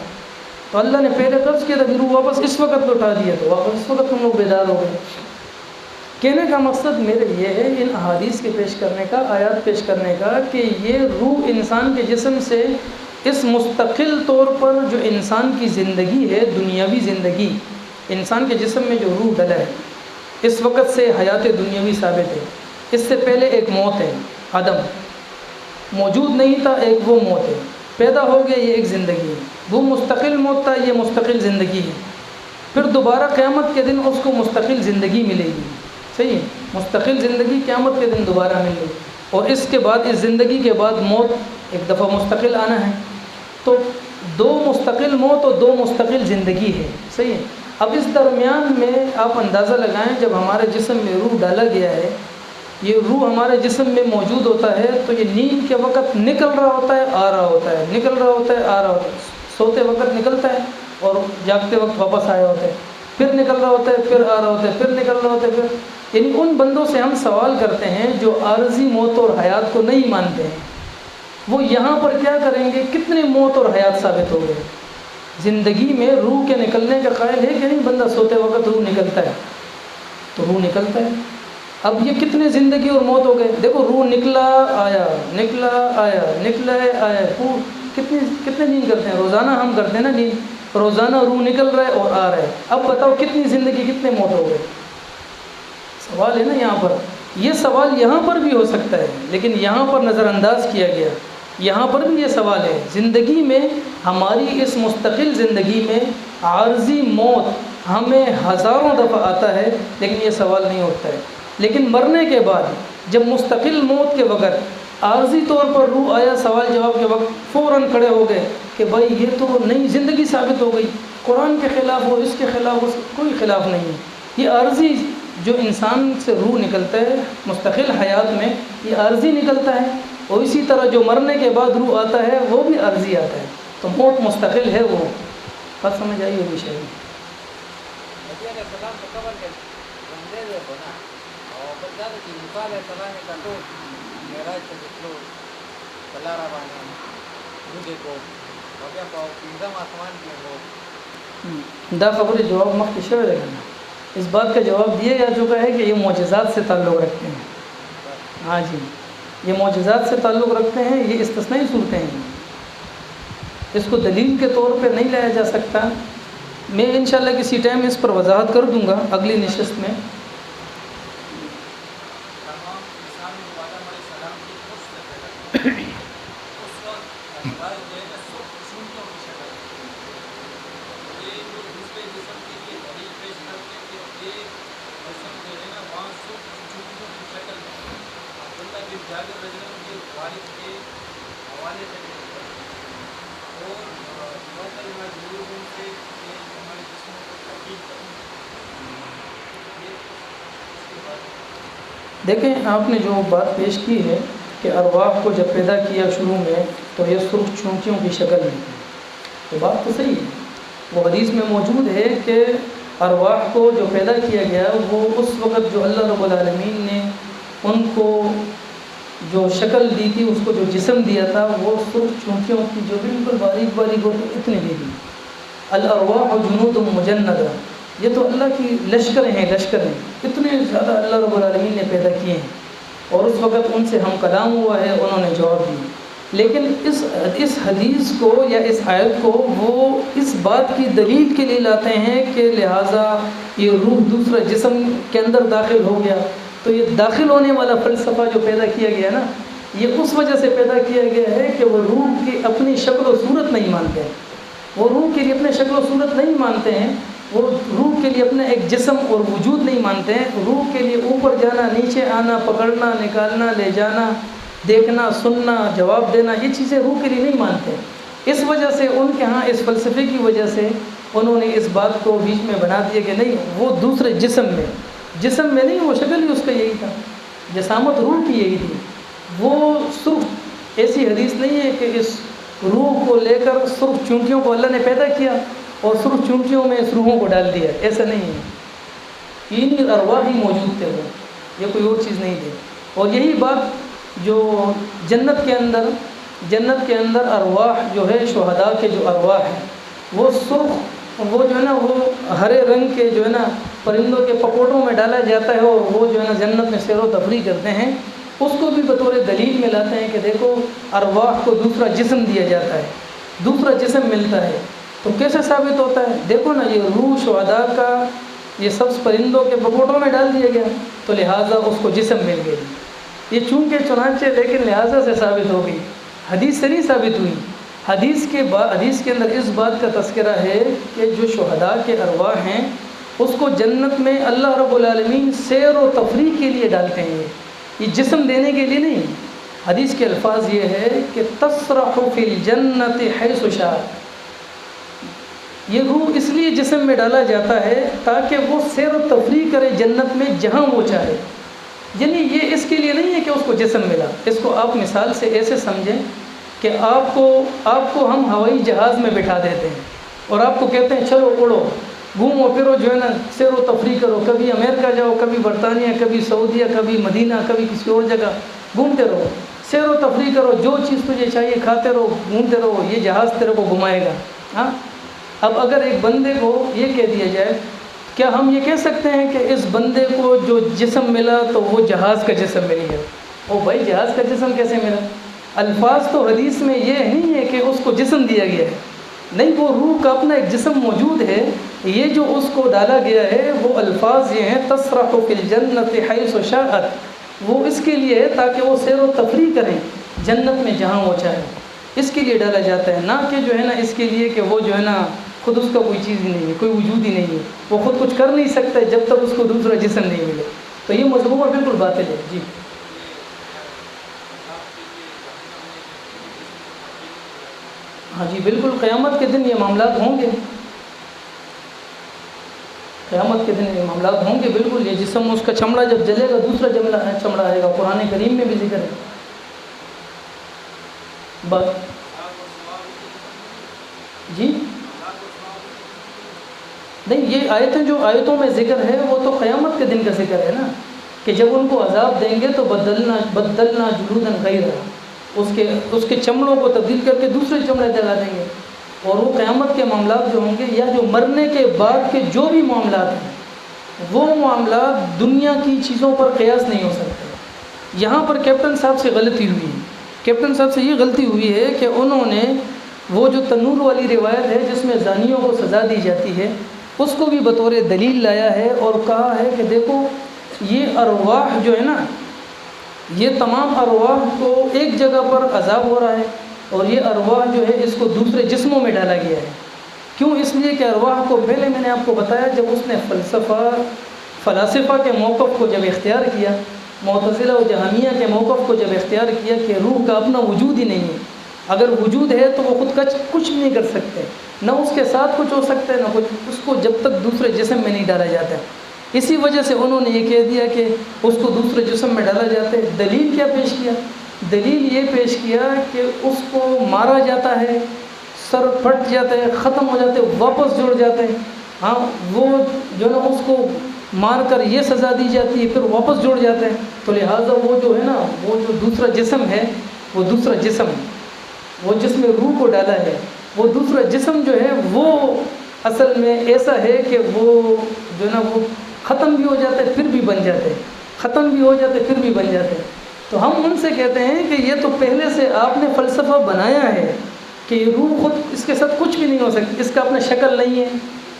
تو اللہ نے پہلے قبض کیا تھا، روح واپس اس وقت لوٹا دیا، تو واپس اس وقت تم لوگ بیدار ہو گئے۔ کہنے کا مقصد میرے یہ ہے ان احادیث کے پیش کرنے کا، آیات پیش کرنے کا، کہ یہ روح انسان کے جسم سے اس مستقل طور پر جو انسان کی زندگی ہے، دنیاوی زندگی، انسان کے جسم میں جو روح ڈلا ہے، اس وقت سے حیات دنیاوی ثابت ہے۔ اس سے پہلے ایک موت ہے، عدم، موجود نہیں تھا، ایک وہ موت ہے، پیدا ہو گیا، یہ ایک زندگی ہے، وہ مستقل موت تھا، یہ مستقل زندگی ہے۔ پھر دوبارہ قیامت کے دن اس کو مستقل زندگی ملے گی، صحیح ہے، مستقل زندگی قیامت کے دن دوبارہ ملے گی، اور اس کے بعد، اس زندگی کے بعد موت، ایک دفعہ مستقل آنا ہے۔ تو دو مستقل موت اور دو مستقل زندگی ہے، صحیح ہے۔ اب اس درمیان میں آپ اندازہ لگائیں، جب ہمارے جسم میں روح ڈالا گیا ہے، یہ روح ہمارے جسم میں موجود ہوتا ہے، تو یہ نیند کے وقت نکل رہا ہوتا ہے، آ رہا ہوتا ہے، نکل رہا ہوتا ہے، آ رہا ہوتا ہے، سوتے وقت نکلتا ہے اور جاگتے وقت واپس آیا ہوتا ہے، پھر نکل رہا ہوتا ہے، پھر آ رہا ہوتا ہے، پھر نکل رہا ہوتا ہے، پھر، یعنی ان بندوں سے ہم سوال کرتے ہیں جو عارضی موت اور حیات کو نہیں مانتے ہیں، وہ یہاں پر کیا کریں گے؟ کتنے موت اور حیات ثابت ہو گئے۔ زندگی میں روح کے نکلنے کا قائل ہے کہ نہیں؟ بندہ سوتے وقت روح نکلتا ہے، تو روح نکلتا ہے۔ اب یہ کتنے زندگی اور موت ہو گئے؟ دیکھو، روح نکلا آیا، نکلا آیا، نکلا آیا، کتنے نیند کرتے ہیں؟ روزانہ ہم کرتے ہیں نا نیند، روزانہ روح نکل رہا ہے اور آ رہا ہے۔ اب بتاؤ کتنی زندگی، کتنے موت ہو گئے؟ سوال ہے نا یہاں پر۔ یہ سوال یہاں پر بھی ہو سکتا ہے، لیکن یہاں پر نظر انداز کیا گیا۔ یہاں پر بھی یہ سوال ہے، زندگی میں، ہماری اس مستقل زندگی میں عارضی موت ہمیں ہزاروں دفعہ آتا ہے، لیکن یہ سوال نہیں اٹھتا ہے۔ لیکن مرنے کے بعد، جب مستقل موت کے وقت عارضی طور پر روح آیا، سوال جواب کے وقت فوراً کھڑے ہو گئے کہ بھائی یہ تو نئی زندگی ثابت ہو گئی، قرآن کے خلاف ہو، اس کے خلاف ہو، کوئی خلاف نہیں ہے۔ یہ عارضی جو انسان سے روح نکلتا ہے مستقل حیات میں، یہ عارضی نکلتا ہے، اور اسی طرح جو مرنے کے بعد روح آتا ہے وہ بھی عارضی آتا ہے۔ تو موت مستقل ہے، وہ بات سمجھ آئی ہوگی شاید۔ دا خبر جواب مخکې شوی دی کنه، اس بات کا جواب دیا جا چکا ہے کہ یہ معجزات سے تعلق رکھتے ہیں۔ ہاں جی، یہ معجزات سے تعلق رکھتے ہیں، یہ استثنائی صورتیں ہیں، اس کو دلیل کے طور پہ نہیں لایا جا سکتا۔ میں انشاءاللہ کسی ٹائم اس پر وضاحت کر دوں گا اگلی نشست میں۔ دیکھیں، آپ نے جو بات پیش کی ہے کہ ارواح کو جب پیدا کیا شروع میں تو یہ سرخ چونٹیوں کی شکل میں تھی، تو بات تو صحیح ہے، وہ حدیث میں موجود ہے کہ ارواح کو جو پیدا کیا گیا وہ اس وقت جو اللہ رب العالمین نے ان کو جو شکل دی تھی، اس کو جو جسم دیا تھا، وہ سرخ چونٹیوں کی جو بالکل باریک باریک ہوتی اتنی دی تھی۔ الارواح جنود مجندہ، یہ تو اللہ کی لشکریں ہیں، لشکریں اتنے زیادہ اللہ رب العالمین نے پیدا کیے ہیں، اور اس وقت ان سے ہم کلام ہوا ہے، انہوں نے جواب دیے۔ لیکن اس حدیث کو یا اس آیت کو وہ اس بات کی دلیل کے لیے لاتے ہیں کہ لہٰذا یہ روح دوسرا جسم کے اندر داخل ہو گیا، تو یہ داخل ہونے والا فلسفہ جو پیدا کیا گیا نا، یہ اس وجہ سے پیدا کیا گیا ہے کہ وہ روح کی اپنی شکل و صورت نہیں مانتے ہیں، وہ روح کے لیے اپنے شکل و صورت نہیں مانتے ہیں، وہ روح کے لیے اپنا ایک جسم اور وجود نہیں مانتے ہیں، روح کے لیے اوپر جانا، نیچے آنا، پکڑنا، نکالنا، لے جانا، دیکھنا، سننا، جواب دینا، یہ چیزیں روح کے لیے نہیں مانتے۔ اس وجہ سے ان کے ہاں اس فلسفے کی وجہ سے انہوں نے اس بات کو بیچ میں بنا دیا کہ نہیں وہ دوسرے جسم میں نہیں، وہ شکل ہی اس کا یہی تھا، جسامت روح کی یہی تھی۔ وہ سرخ ایسی حدیث نہیں ہے کہ اس روح کو لے کر سرخ چونٹیوں کو اللہ نے پیدا کیا اور سرخ چونٹیوں میں اس روحوں کو ڈال دیا، ایسا نہیں ہے۔ انہی ارواح ہی موجود تھے، وہ یہ کوئی اور چیز نہیں تھی۔ اور یہی بات جو جنت کے اندر ارواح جو ہے، شہداء کے جو ارواح ہیں وہ سرخ، وہ جو ہے نا وہ ہرے رنگ کے جو ہے نا پرندوں کے پکوڑوں میں ڈالا جاتا ہے، اور وہ جو ہے نا جنت میں سیر و تفریح کرتے ہیں، اس کو بھی بطور دلیل میں لاتے ہیں کہ دیکھو ارواح کو دوسرا جسم دیا جاتا ہے، دوسرا جسم ملتا ہے۔ تو کیسے ثابت ہوتا ہے؟ دیکھو نا یہ روح شہداء کا یہ سبز پرندوں کے پکوڑوں میں ڈال دیا گیا، تو لہٰذا اس کو جسم مل گئی۔ یہ چونکہ چنانچہ لیکن لہٰذا سے ثابت ہو گئی، حدیث سے نہیں ثابت ہوئی۔ حدیث کے اندر اس بات کا تذکرہ ہے کہ جو شہداء کے ارواح ہیں اس کو جنت میں اللہ رب العالمین سیر و تفریح کے لیے ڈالتے ہیں، یہ جسم دینے کے لیے نہیں۔ حدیث کے الفاظ یہ ہے کہ تسرح فی الجنت حیث شاءت، یہ روح اس لیے جسم میں ڈالا جاتا ہے تاکہ وہ سیر و تفریح کرے جنت میں جہاں وہ چاہے۔ یعنی یہ اس کے لیے نہیں ہے کہ اس کو جسم ملا۔ اس کو آپ مثال سے ایسے سمجھیں کہ آپ کو ہم ہوائی جہاز میں بٹھا دیتے ہیں اور آپ کو کہتے ہیں چلو اڑو، گھومو پھرو، جو ہے نا سیر و تفریح کرو، کبھی امریکہ جاؤ، کبھی برطانیہ، کبھی سعودیہ، کبھی مدینہ، کبھی کسی اور جگہ گھومتے رہو، سیر و تفریح کرو، جو چیز تجھے چاہیے کھاتے رہو، گھومتے رہو، یہ جہاز تیرے کو گھمائے گا۔ ہاں، اب اگر ایک بندے کو یہ کہہ دیا جائے، کیا ہم یہ کہہ سکتے ہیں کہ اس بندے کو جو جسم ملا تو وہ جہاز کا جسم مل گیا؟ او بھائی جہاز کا جسم کیسے ملا؟ الفاظ تو حدیث میں یہ نہیں ہے کہ اس کو جسم دیا گیا ہے، نہیں، وہ روح کا اپنا ایک جسم موجود ہے۔ یہ جو اس کو ڈالا گیا ہے وہ الفاظ یہ ہیں تسرح فی الجنت حیث شاءت، وہ اس کے لیے ہے تاکہ وہ سیر و تفریح کریں جنت میں جہاں وہ چاہے، اس کے لیے ڈالا جاتا ہے، نہ کہ جو ہے نا اس کے لیے کہ وہ جو ہے نا خود اس کا کوئی چیز ہی نہیں ہے، کوئی وجود ہی نہیں ہے، وہ خود کچھ کر نہیں سکتا جب تک اس کو دوسرا جسم نہیں ملے۔ تو یہ مضمون بالکل باطل ہے۔ جی ہاں جی بالکل، قیامت کے دن یہ معاملات ہوں گے، قیامت کے دن یہ معاملات ہوں گے بالکل۔ یہ جسم اس کا چمڑا جب جلے گا دوسرا چمڑا آئے گا، قرآن کریم میں بھی ذکر ہے۔ بس جی نہیں، یہ آیتیں جو آیتوں میں ذکر ہے وہ تو قیامت کے دن کا ذکر ہے نا، کہ جب ان کو عذاب دیں گے تو بدلنا جلوداً غیرہ، اس کے چمڑوں کو تبدیل کر کے دوسرے چمڑے لگا دیں گے۔ اور وہ قیامت کے معاملات جو ہوں گے یا جو مرنے کے بعد کے جو بھی معاملات ہیں وہ معاملات دنیا کی چیزوں پر قیاس نہیں ہو سکتے۔ یہاں پر کیپٹن صاحب سے غلطی ہوئی ہے، کیپٹن صاحب سے یہ غلطی ہوئی ہے کہ انہوں نے وہ جو تنور والی روایت ہے جس میں زانیوں کو سزا دی جاتی ہے اس کو بھی بطور دلیل لایا ہے اور کہا ہے کہ دیکھو یہ ارواح جو ہے نا، یہ تمام ارواح کو ایک جگہ پر عذاب ہو رہا ہے اور یہ ارواح جو ہے اس کو دوسرے جسموں میں ڈالا گیا ہے۔ کیوں؟ اس لیے کہ ارواح کو پہلے میں نے آپ کو بتایا جب اس نے فلاسفہ کے موقف کو جب اختیار کیا، معتزلہ و جہمیہ کے موقف کو جب اختیار کیا کہ روح کا اپنا وجود ہی نہیں ہے، اگر وجود ہے تو وہ خود کچھ نہیں کر سکتے، نہ اس کے ساتھ کچھ ہو سکتا ہے نہ کچھ، اس کو جب تک دوسرے جسم میں نہیں ڈالا جاتا ہے۔ اسی وجہ سے انہوں نے یہ کہہ دیا کہ اس کو دوسرے جسم میں ڈالا جاتا ہے۔ دلیل کیا پیش کیا؟ دلیل یہ پیش کیا کہ اس کو مارا جاتا ہے، سر پھٹ جاتا ہے، ختم ہو جاتے ہیں، واپس جڑ جاتے ہیں۔ ہاں، وہ جو ہے نا اس کو مار کر یہ سزا دی جاتی ہے پھر واپس جڑ جاتے ہیں، تو لہٰذا وہ جو ہے نا وہ جو دوسرا جسم ہے وہ دوسرا جسم، وہ جس میں روح کو ڈالا ہے وہ دوسرا جسم جو ہے وہ اصل میں ایسا ہے کہ وہ جو ہے نا وہ ختم بھی ہو جاتا ہے پھر بھی بن جاتے ہیں، ختم بھی ہو جاتے پھر بھی بن جاتے ہیں۔ تو ہم ان سے کہتے ہیں کہ یہ تو پہلے سے آپ نے فلسفہ بنایا ہے کہ روح خود اس کے ساتھ کچھ بھی نہیں ہو سکتی، اس کا اپنا شکل نہیں ہے،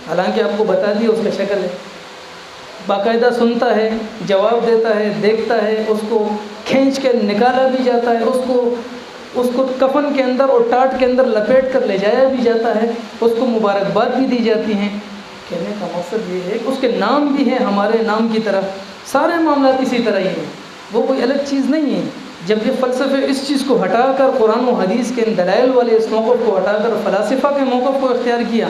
حالانکہ آپ کو بتا دیا اس کا شکل ہے، باقاعدہ سنتا ہے، جواب دیتا ہے، دیکھتا ہے، اس کو کھینچ کے نکالا بھی جاتا ہے، اس کو اس کو کفن کے اندر اور ٹاٹ کے اندر لپیٹ کر لے جایا بھی جاتا ہے، اس کو مبارکباد بھی دی جاتی ہیں۔ کہنے کا مقصد یہ ہے کہ اس کے نام بھی ہیں ہمارے نام کی طرح، سارے معاملات اسی طرح ہی ہیں، وہ کوئی الگ چیز نہیں ہے۔ جب یہ فلسفے اس چیز کو ہٹا کر قرآن و حدیث کے دلائل والے اس موقف کو ہٹا کر فلاسفہ کے موقف کو اختیار کیا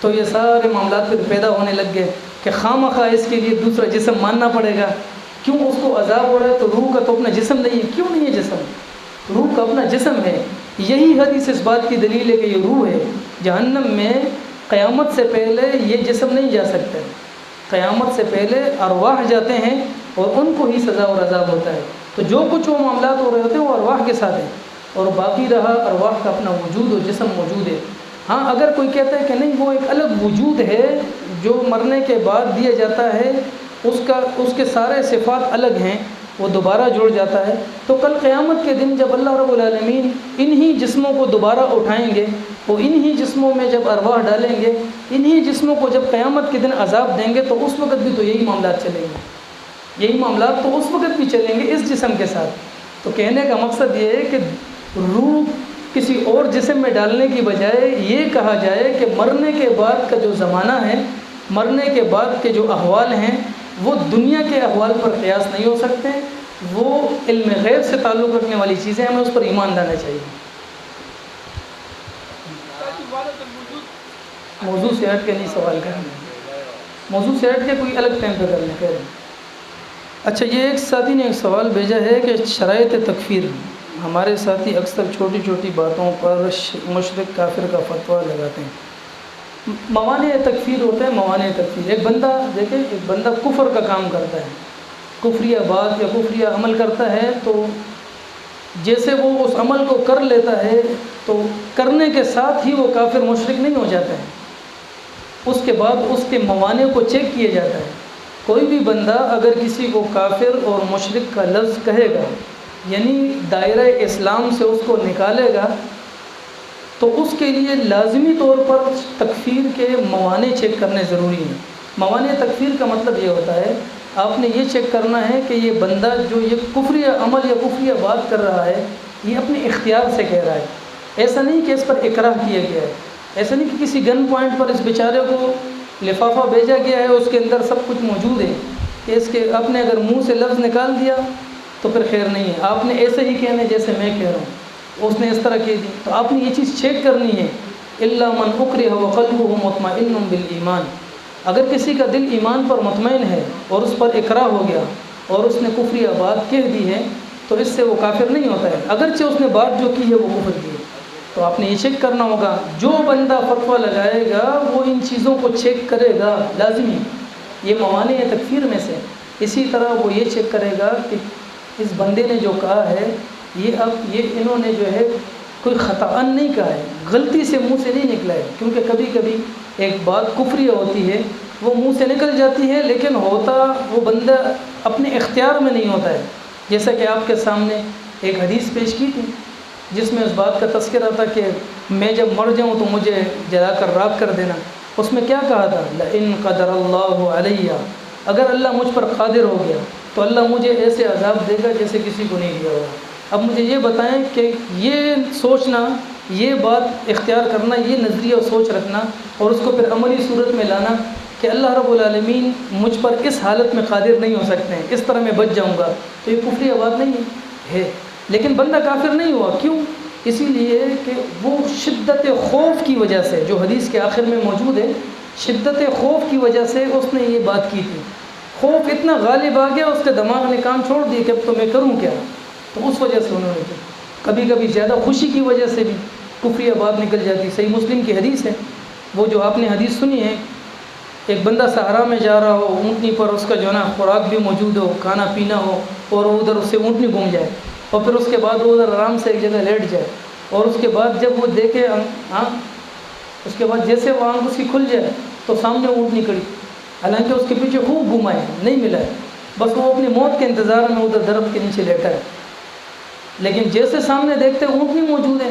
تو یہ سارے معاملات پھر پیدا ہونے لگ گئے کہ خواہ مخواہ اس کے لیے دوسرا جسم ماننا پڑے گا۔ کیوں اس کو عذاب ہو رہا ہے؟ تو روح کا تو اپنا جسم نہیں ہے۔ کیوں نہیں ہے جسم؟ روح کا اپنا جسم ہے۔ یہی حدیث اس بات کی دلیل ہے کہ یہ روح ہے۔ جہنم میں قیامت سے پہلے یہ جسم نہیں جا سکتا، قیامت سے پہلے ارواح جاتے ہیں اور ان کو ہی سزا اور عذاب ہوتا ہے۔ تو جو کچھ وہ معاملات ہو رہے ہوتے ہیں وہ ارواح کے ساتھ ہیں، اور باقی رہا ارواح کا اپنا وجود و جسم موجود ہے۔ ہاں اگر کوئی کہتا ہے کہ نہیں وہ ایک الگ وجود ہے جو مرنے کے بعد دیا جاتا ہے، اس کے سارے صفات الگ ہیں، وہ دوبارہ جڑ جاتا ہے، تو کل قیامت کے دن جب اللہ رب العالمین انہی جسموں کو دوبارہ اٹھائیں گے، وہ انہی جسموں میں جب ارواح ڈالیں گے، انہی جسموں کو جب قیامت کے دن عذاب دیں گے، تو اس وقت بھی تو یہی معاملات چلیں گے، یہی معاملات تو اس وقت بھی چلیں گے اس جسم کے ساتھ۔ تو کہنے کا مقصد یہ ہے کہ روح کسی اور جسم میں ڈالنے کی بجائے یہ کہا جائے کہ مرنے کے بعد کا جو زمانہ ہے، مرنے کے بعد کے جو احوال ہیں، وہ دنیا کے احوال پر قیاس نہیں ہو سکتے، وہ علم غیب سے تعلق رکھنے والی چیزیں، ہمیں اس پر ایمان لانا چاہیے۔ موضوع سے ہٹ کے نہیں سوال کرنا، موضوع سے ہٹ کے کوئی الگ ٹائم پہ کرنا کہہ رہے ہیں۔ اچھا، یہ ایک ساتھی نے ایک سوال بھیجا ہے کہ شرائط تکفیر، ہمارے ساتھی اکثر چھوٹی چھوٹی باتوں پر مشرک کافر کا فتویٰ لگاتے ہیں۔ موانع تکفیر ہوتے ہیں، موانع تکفیر، ایک بندہ دیکھیں، ایک بندہ کفر کا کام کرتا ہے، کفریہ بات یا کفریہ عمل کرتا ہے، تو جیسے وہ اس عمل کو کر لیتا ہے تو کرنے کے ساتھ ہی وہ کافر مشرک نہیں ہو جاتا ہے، اس کے بعد اس کے موانع کو چیک کیا جاتا ہے۔ کوئی بھی بندہ اگر کسی کو کافر اور مشرک کا لفظ کہے گا، یعنی دائرہ اسلام سے اس کو نکالے گا، تو اس کے لیے لازمی طور پر تکفیر کے موانع چیک کرنے ضروری ہیں۔ موانع تکفیر کا مطلب یہ ہوتا ہے، آپ نے یہ چیک کرنا ہے کہ یہ بندہ جو یہ کفریہ عمل یا کفریہ بات کر رہا ہے، یہ اپنے اختیار سے کہہ رہا ہے، ایسا نہیں کہ اس پر اکراہ کیا گیا ہے، ایسا نہیں کہ کسی گن پوائنٹ پر اس بیچارے کو لفافہ بھیجا گیا ہے، اس کے اندر سب کچھ موجود ہے، کہ اس کے آپ نے اگر منہ سے لفظ نکال دیا تو پھر خیر نہیں ہے، آپ نے ایسے ہی کہنا ہے جیسے میں کہہ رہا ہوں، اس نے اس طرح کہہ دی، تو آپ نے یہ چیز چیک کرنی ہے۔ الا من اکرہ وقلبہ مطمئن بالایمان، اگر کسی کا دل ایمان پر مطمئن ہے اور اس پر اکراہ ہو گیا اور اس نے کفریہ بات کہہ دی ہے، تو اس سے وہ کافر نہیں ہوتا ہے، اگرچہ اس نے بات جو کی ہے وہ کفر کی ہے۔ تو آپ نے یہ چیک کرنا ہوگا، جو بندہ فتویٰ لگائے گا وہ ان چیزوں کو چیک کرے گا، لازمی، یہ موانع تکفیر میں سے۔ اسی طرح وہ یہ چیک کرے گا کہ اس بندے نے جو کہا ہے، یہ انہوں نے جو ہے کوئی خطاً نہیں کہا ہے، غلطی سے منہ سے نہیں نکلا ہے، کیونکہ کبھی کبھی ایک بات کفریہ ہوتی ہے، وہ منہ سے نکل جاتی ہے لیکن ہوتا وہ بندہ اپنے اختیار میں نہیں ہوتا ہے۔ جیسا کہ آپ کے سامنے ایک حدیث پیش کی تھی جس میں اس بات کا تذکرہ تھا کہ میں جب مر جاؤں تو مجھے جلا کر راکھ کر دینا، اس میں کیا کہا تھا؟ لئن قدر اللہ علیہ، اگر اللہ مجھ پر قادر ہو گیا تو اللہ مجھے ایسے عذاب دے گا جیسے کسی کو نہیں دیا ہوگا۔ اب مجھے یہ بتائیں کہ یہ سوچنا، یہ بات اختیار کرنا، یہ نظریہ اور سوچ رکھنا اور اس کو پھر عملی صورت میں لانا کہ اللہ رب العالمین مجھ پر اس حالت میں قادر نہیں ہو سکتے ہیں، اس طرح میں بچ جاؤں گا، تو یہ کفری بات نہیں ہے۔ لیکن بندہ کافر نہیں ہوا، کیوں؟ اسی لیے کہ وہ شدت خوف کی وجہ سے، جو حدیث کے آخر میں موجود ہے، شدت خوف کی وجہ سے اس نے یہ بات کی تھی، خوف اتنا غالب آ گیا اس کے دماغ نے کام چھوڑ دیا کہ اب تو میں کروں کیا، تو اس وجہ سے انہوں نے کی۔ کبھی کبھی زیادہ خوشی کی وجہ سے بھی کفری بات نکل جاتی۔ صحیح مسلم کی حدیث ہے، وہ جو آپ نے حدیث سنی ہے، ایک بندہ صحرا میں جا رہا ہو، اونٹنی پر اس کا جو ہے نا خوراک بھی موجود ہو، کھانا پینا ہو، اور وہ ادھر اس سے اونٹنی گھوم جائے، اور پھر اس کے بعد وہ ادھر آرام سے ایک جگہ لیٹ جائے، اور اس کے بعد جب وہ دیکھے اس کے بعد جیسے وہ آنکھ اس کی کھل جائے تو سامنے اونٹنی کھڑی، حالانکہ اس کے پیچھے خوب گھمائے، نہیں ملا ہے، بس وہ اپنی موت کے انتظار میں ادھر درخت کے نیچے لیٹا ہے، لیکن جیسے سامنے دیکھتے اونٹنی موجود ہے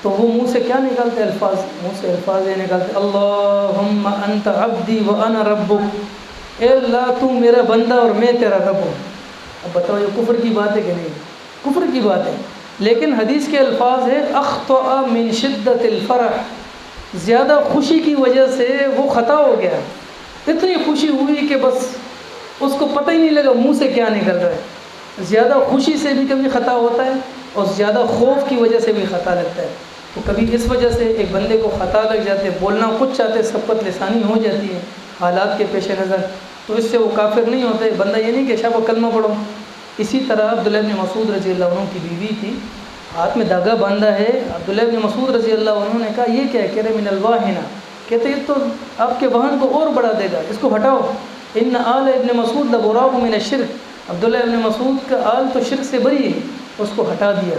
تو وہ منہ سے کیا نکالتے الفاظ، منہ سے الفاظ یہ نکالتے، اللہم انت عبدی وانا ربک، اے اللہ تو میرا بندہ اور میں تیرا رب ہوں۔ اب بتاؤ یہ کفر کی بات ہے کہ نہیں؟ کفر کی بات ہے۔ لیکن حدیث کے الفاظ ہے اخطأ من شدت الفرح، زیادہ خوشی کی وجہ سے وہ خطا ہو گیا، اتنی خوشی ہوئی کہ بس اس کو پتہ ہی نہیں لگا منہ سے کیا نکل رہا ہے۔ زیادہ خوشی سے بھی کبھی خطا ہوتا ہے اور زیادہ خوف کی وجہ سے بھی خطا لگتا ہے۔ تو کبھی اس وجہ سے ایک بندے کو خطا لگ جاتے، بولنا کچھ چاہتے، سبقت لسانی ہو جاتی ہے حالات کے پیش نظر، تو اس سے وہ کافر نہیں ہوتے۔ بندہ یہ نہیں کہ شاہ کلمہ پڑھو۔ اسی طرح عبداللہ بن مسعود رضی اللہ عنہ کی بیوی تھی، ہاتھ میں دھاگا باندھا ہے، عبداللہ بن مسعود رضی اللہ عنہ نے کہا یہ کیا ہے؟ کہہ رہے من الواہنہ، کہتے یہ تو آپ کے وہن کو اور بڑھا دے گا، اس کو ہٹاؤ۔ ان آل ابن مسعود لبراء من الشرک، عبداللہ ابن مسعود کا آل تو شرک سے بری ہے، اس کو ہٹا دیا۔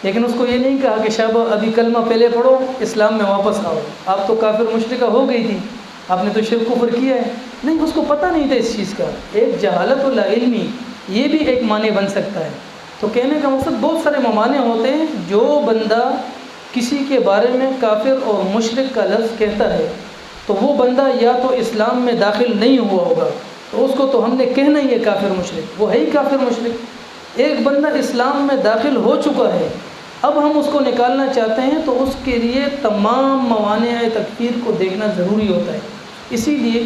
لیکن اس کو یہ نہیں کہا کہ شابہ ابھی کلمہ پہلے پڑھو، اسلام میں واپس آؤ، آپ تو کافر مشرکہ ہو گئی تھی، آپ نے تو شرک کفر کیا ہے۔ نہیں، اس کو پتہ نہیں تھا اس چیز کا۔ ایک جہالت لا علمی یہ بھی ایک معنی بن سکتا ہے۔ تو کہنے کا مقصد بہت سارے ممانے ہوتے ہیں۔ جو بندہ کسی کے بارے میں کافر اور مشرک کا لفظ کہتا ہے تو وہ بندہ یا تو اسلام میں داخل نہیں ہوا ہوگا، تو اس کو تو ہم نے کہنا ہی ہے کافر مشرک، وہ ہے ہی کافر مشرک۔ ایک بندہ اسلام میں داخل ہو چکا ہے، اب ہم اس کو نکالنا چاہتے ہیں تو اس کے لیے تمام موانع تکفیر کو دیکھنا ضروری ہوتا ہے۔ اسی لیے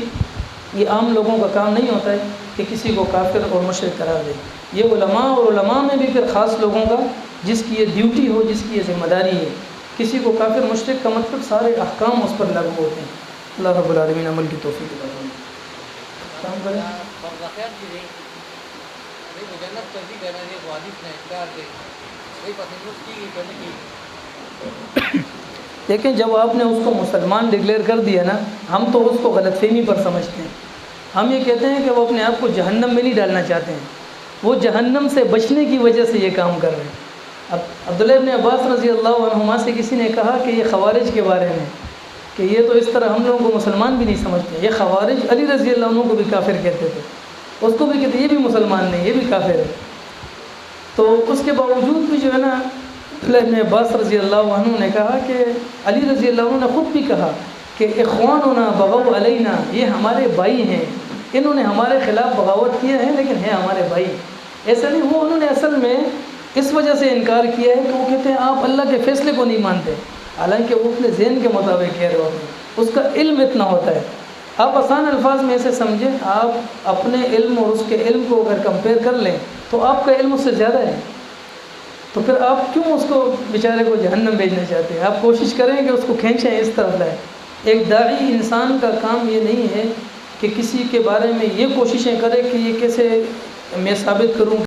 یہ عام لوگوں کا کام نہیں ہوتا ہے کہ کسی کو کافر اور مشرک قرار دے۔ یہ علماء اور علماء میں بھی پھر خاص لوگوں کا جس کی یہ ڈیوٹی ہو، جس کی یہ ذمہ داری ہے۔ کسی کو کافر مشرک کا مطلب سارے احکام اس پر لاگو ہوتے ہیں۔ اللہ رب العالمین عمل کی توفیق عطا فرمائے۔ کام کریں۔ دیکھیں، جب آپ نے اس کو مسلمان ڈکلیئر کر دیا نا، ہم تو اس کو غلط فہمی پر سمجھتے ہیں۔ ہم یہ کہتے ہیں کہ وہ اپنے آپ کو جہنم میں نہیں ڈالنا چاہتے ہیں، وہ جہنم سے بچنے کی وجہ سے یہ کام کر رہے ہیں۔ اب عبداللہ ابن عباس رضی اللہ عنہما سے کسی نے کہا کہ یہ خوارج کے بارے میں کہ یہ تو اس طرح ہم لوگوں کو مسلمان بھی نہیں سمجھتے، یہ خوارج علی رضی اللہ عنہ کو بھی کافر کہتے تھے، اس کو بھی کہتے یہ بھی مسلمان نہیں، یہ بھی کافر ہے۔ تو اس کے باوجود بھی جو ہے نا عبداللہ ابن عباس رضی اللہ عنہ نے کہا کہ علی رضی اللہ عنہ نے خود بھی کہا کہ اخواننا بغوا علینا، یہ ہمارے بھائی ہیں، انہوں نے ہمارے خلاف بغاوت کیا ہے لیکن ہیں ہمارے بھائی۔ ایسا نہیں، وہ انہوں نے اصل میں اس وجہ سے انکار کیا ہے کہ وہ کہتے ہیں آپ اللہ کے فیصلے کو نہیں مانتے، حالانکہ وہ اپنے ذہن کے مطابق کہہ رہے ہوتے ہیں، اس کا علم اتنا ہوتا ہے۔ آپ آسان الفاظ میں ایسے سمجھیں، آپ اپنے علم اور اس کے علم کو اگر کمپیئر کر لیں تو آپ کا علم اس سے زیادہ ہے، تو پھر آپ کیوں اس کو بیچارے کو جہنم بھیجنا چاہتے ہیں؟ آپ کوشش کریں کہ اس کو کھینچیں اس طرف لائیں۔ ایک داعی انسان کا کام یہ نہیں ہے کہ کسی کے بارے میں یہ کوششیں کرے کہ یہ کیسے میں ثابت کروں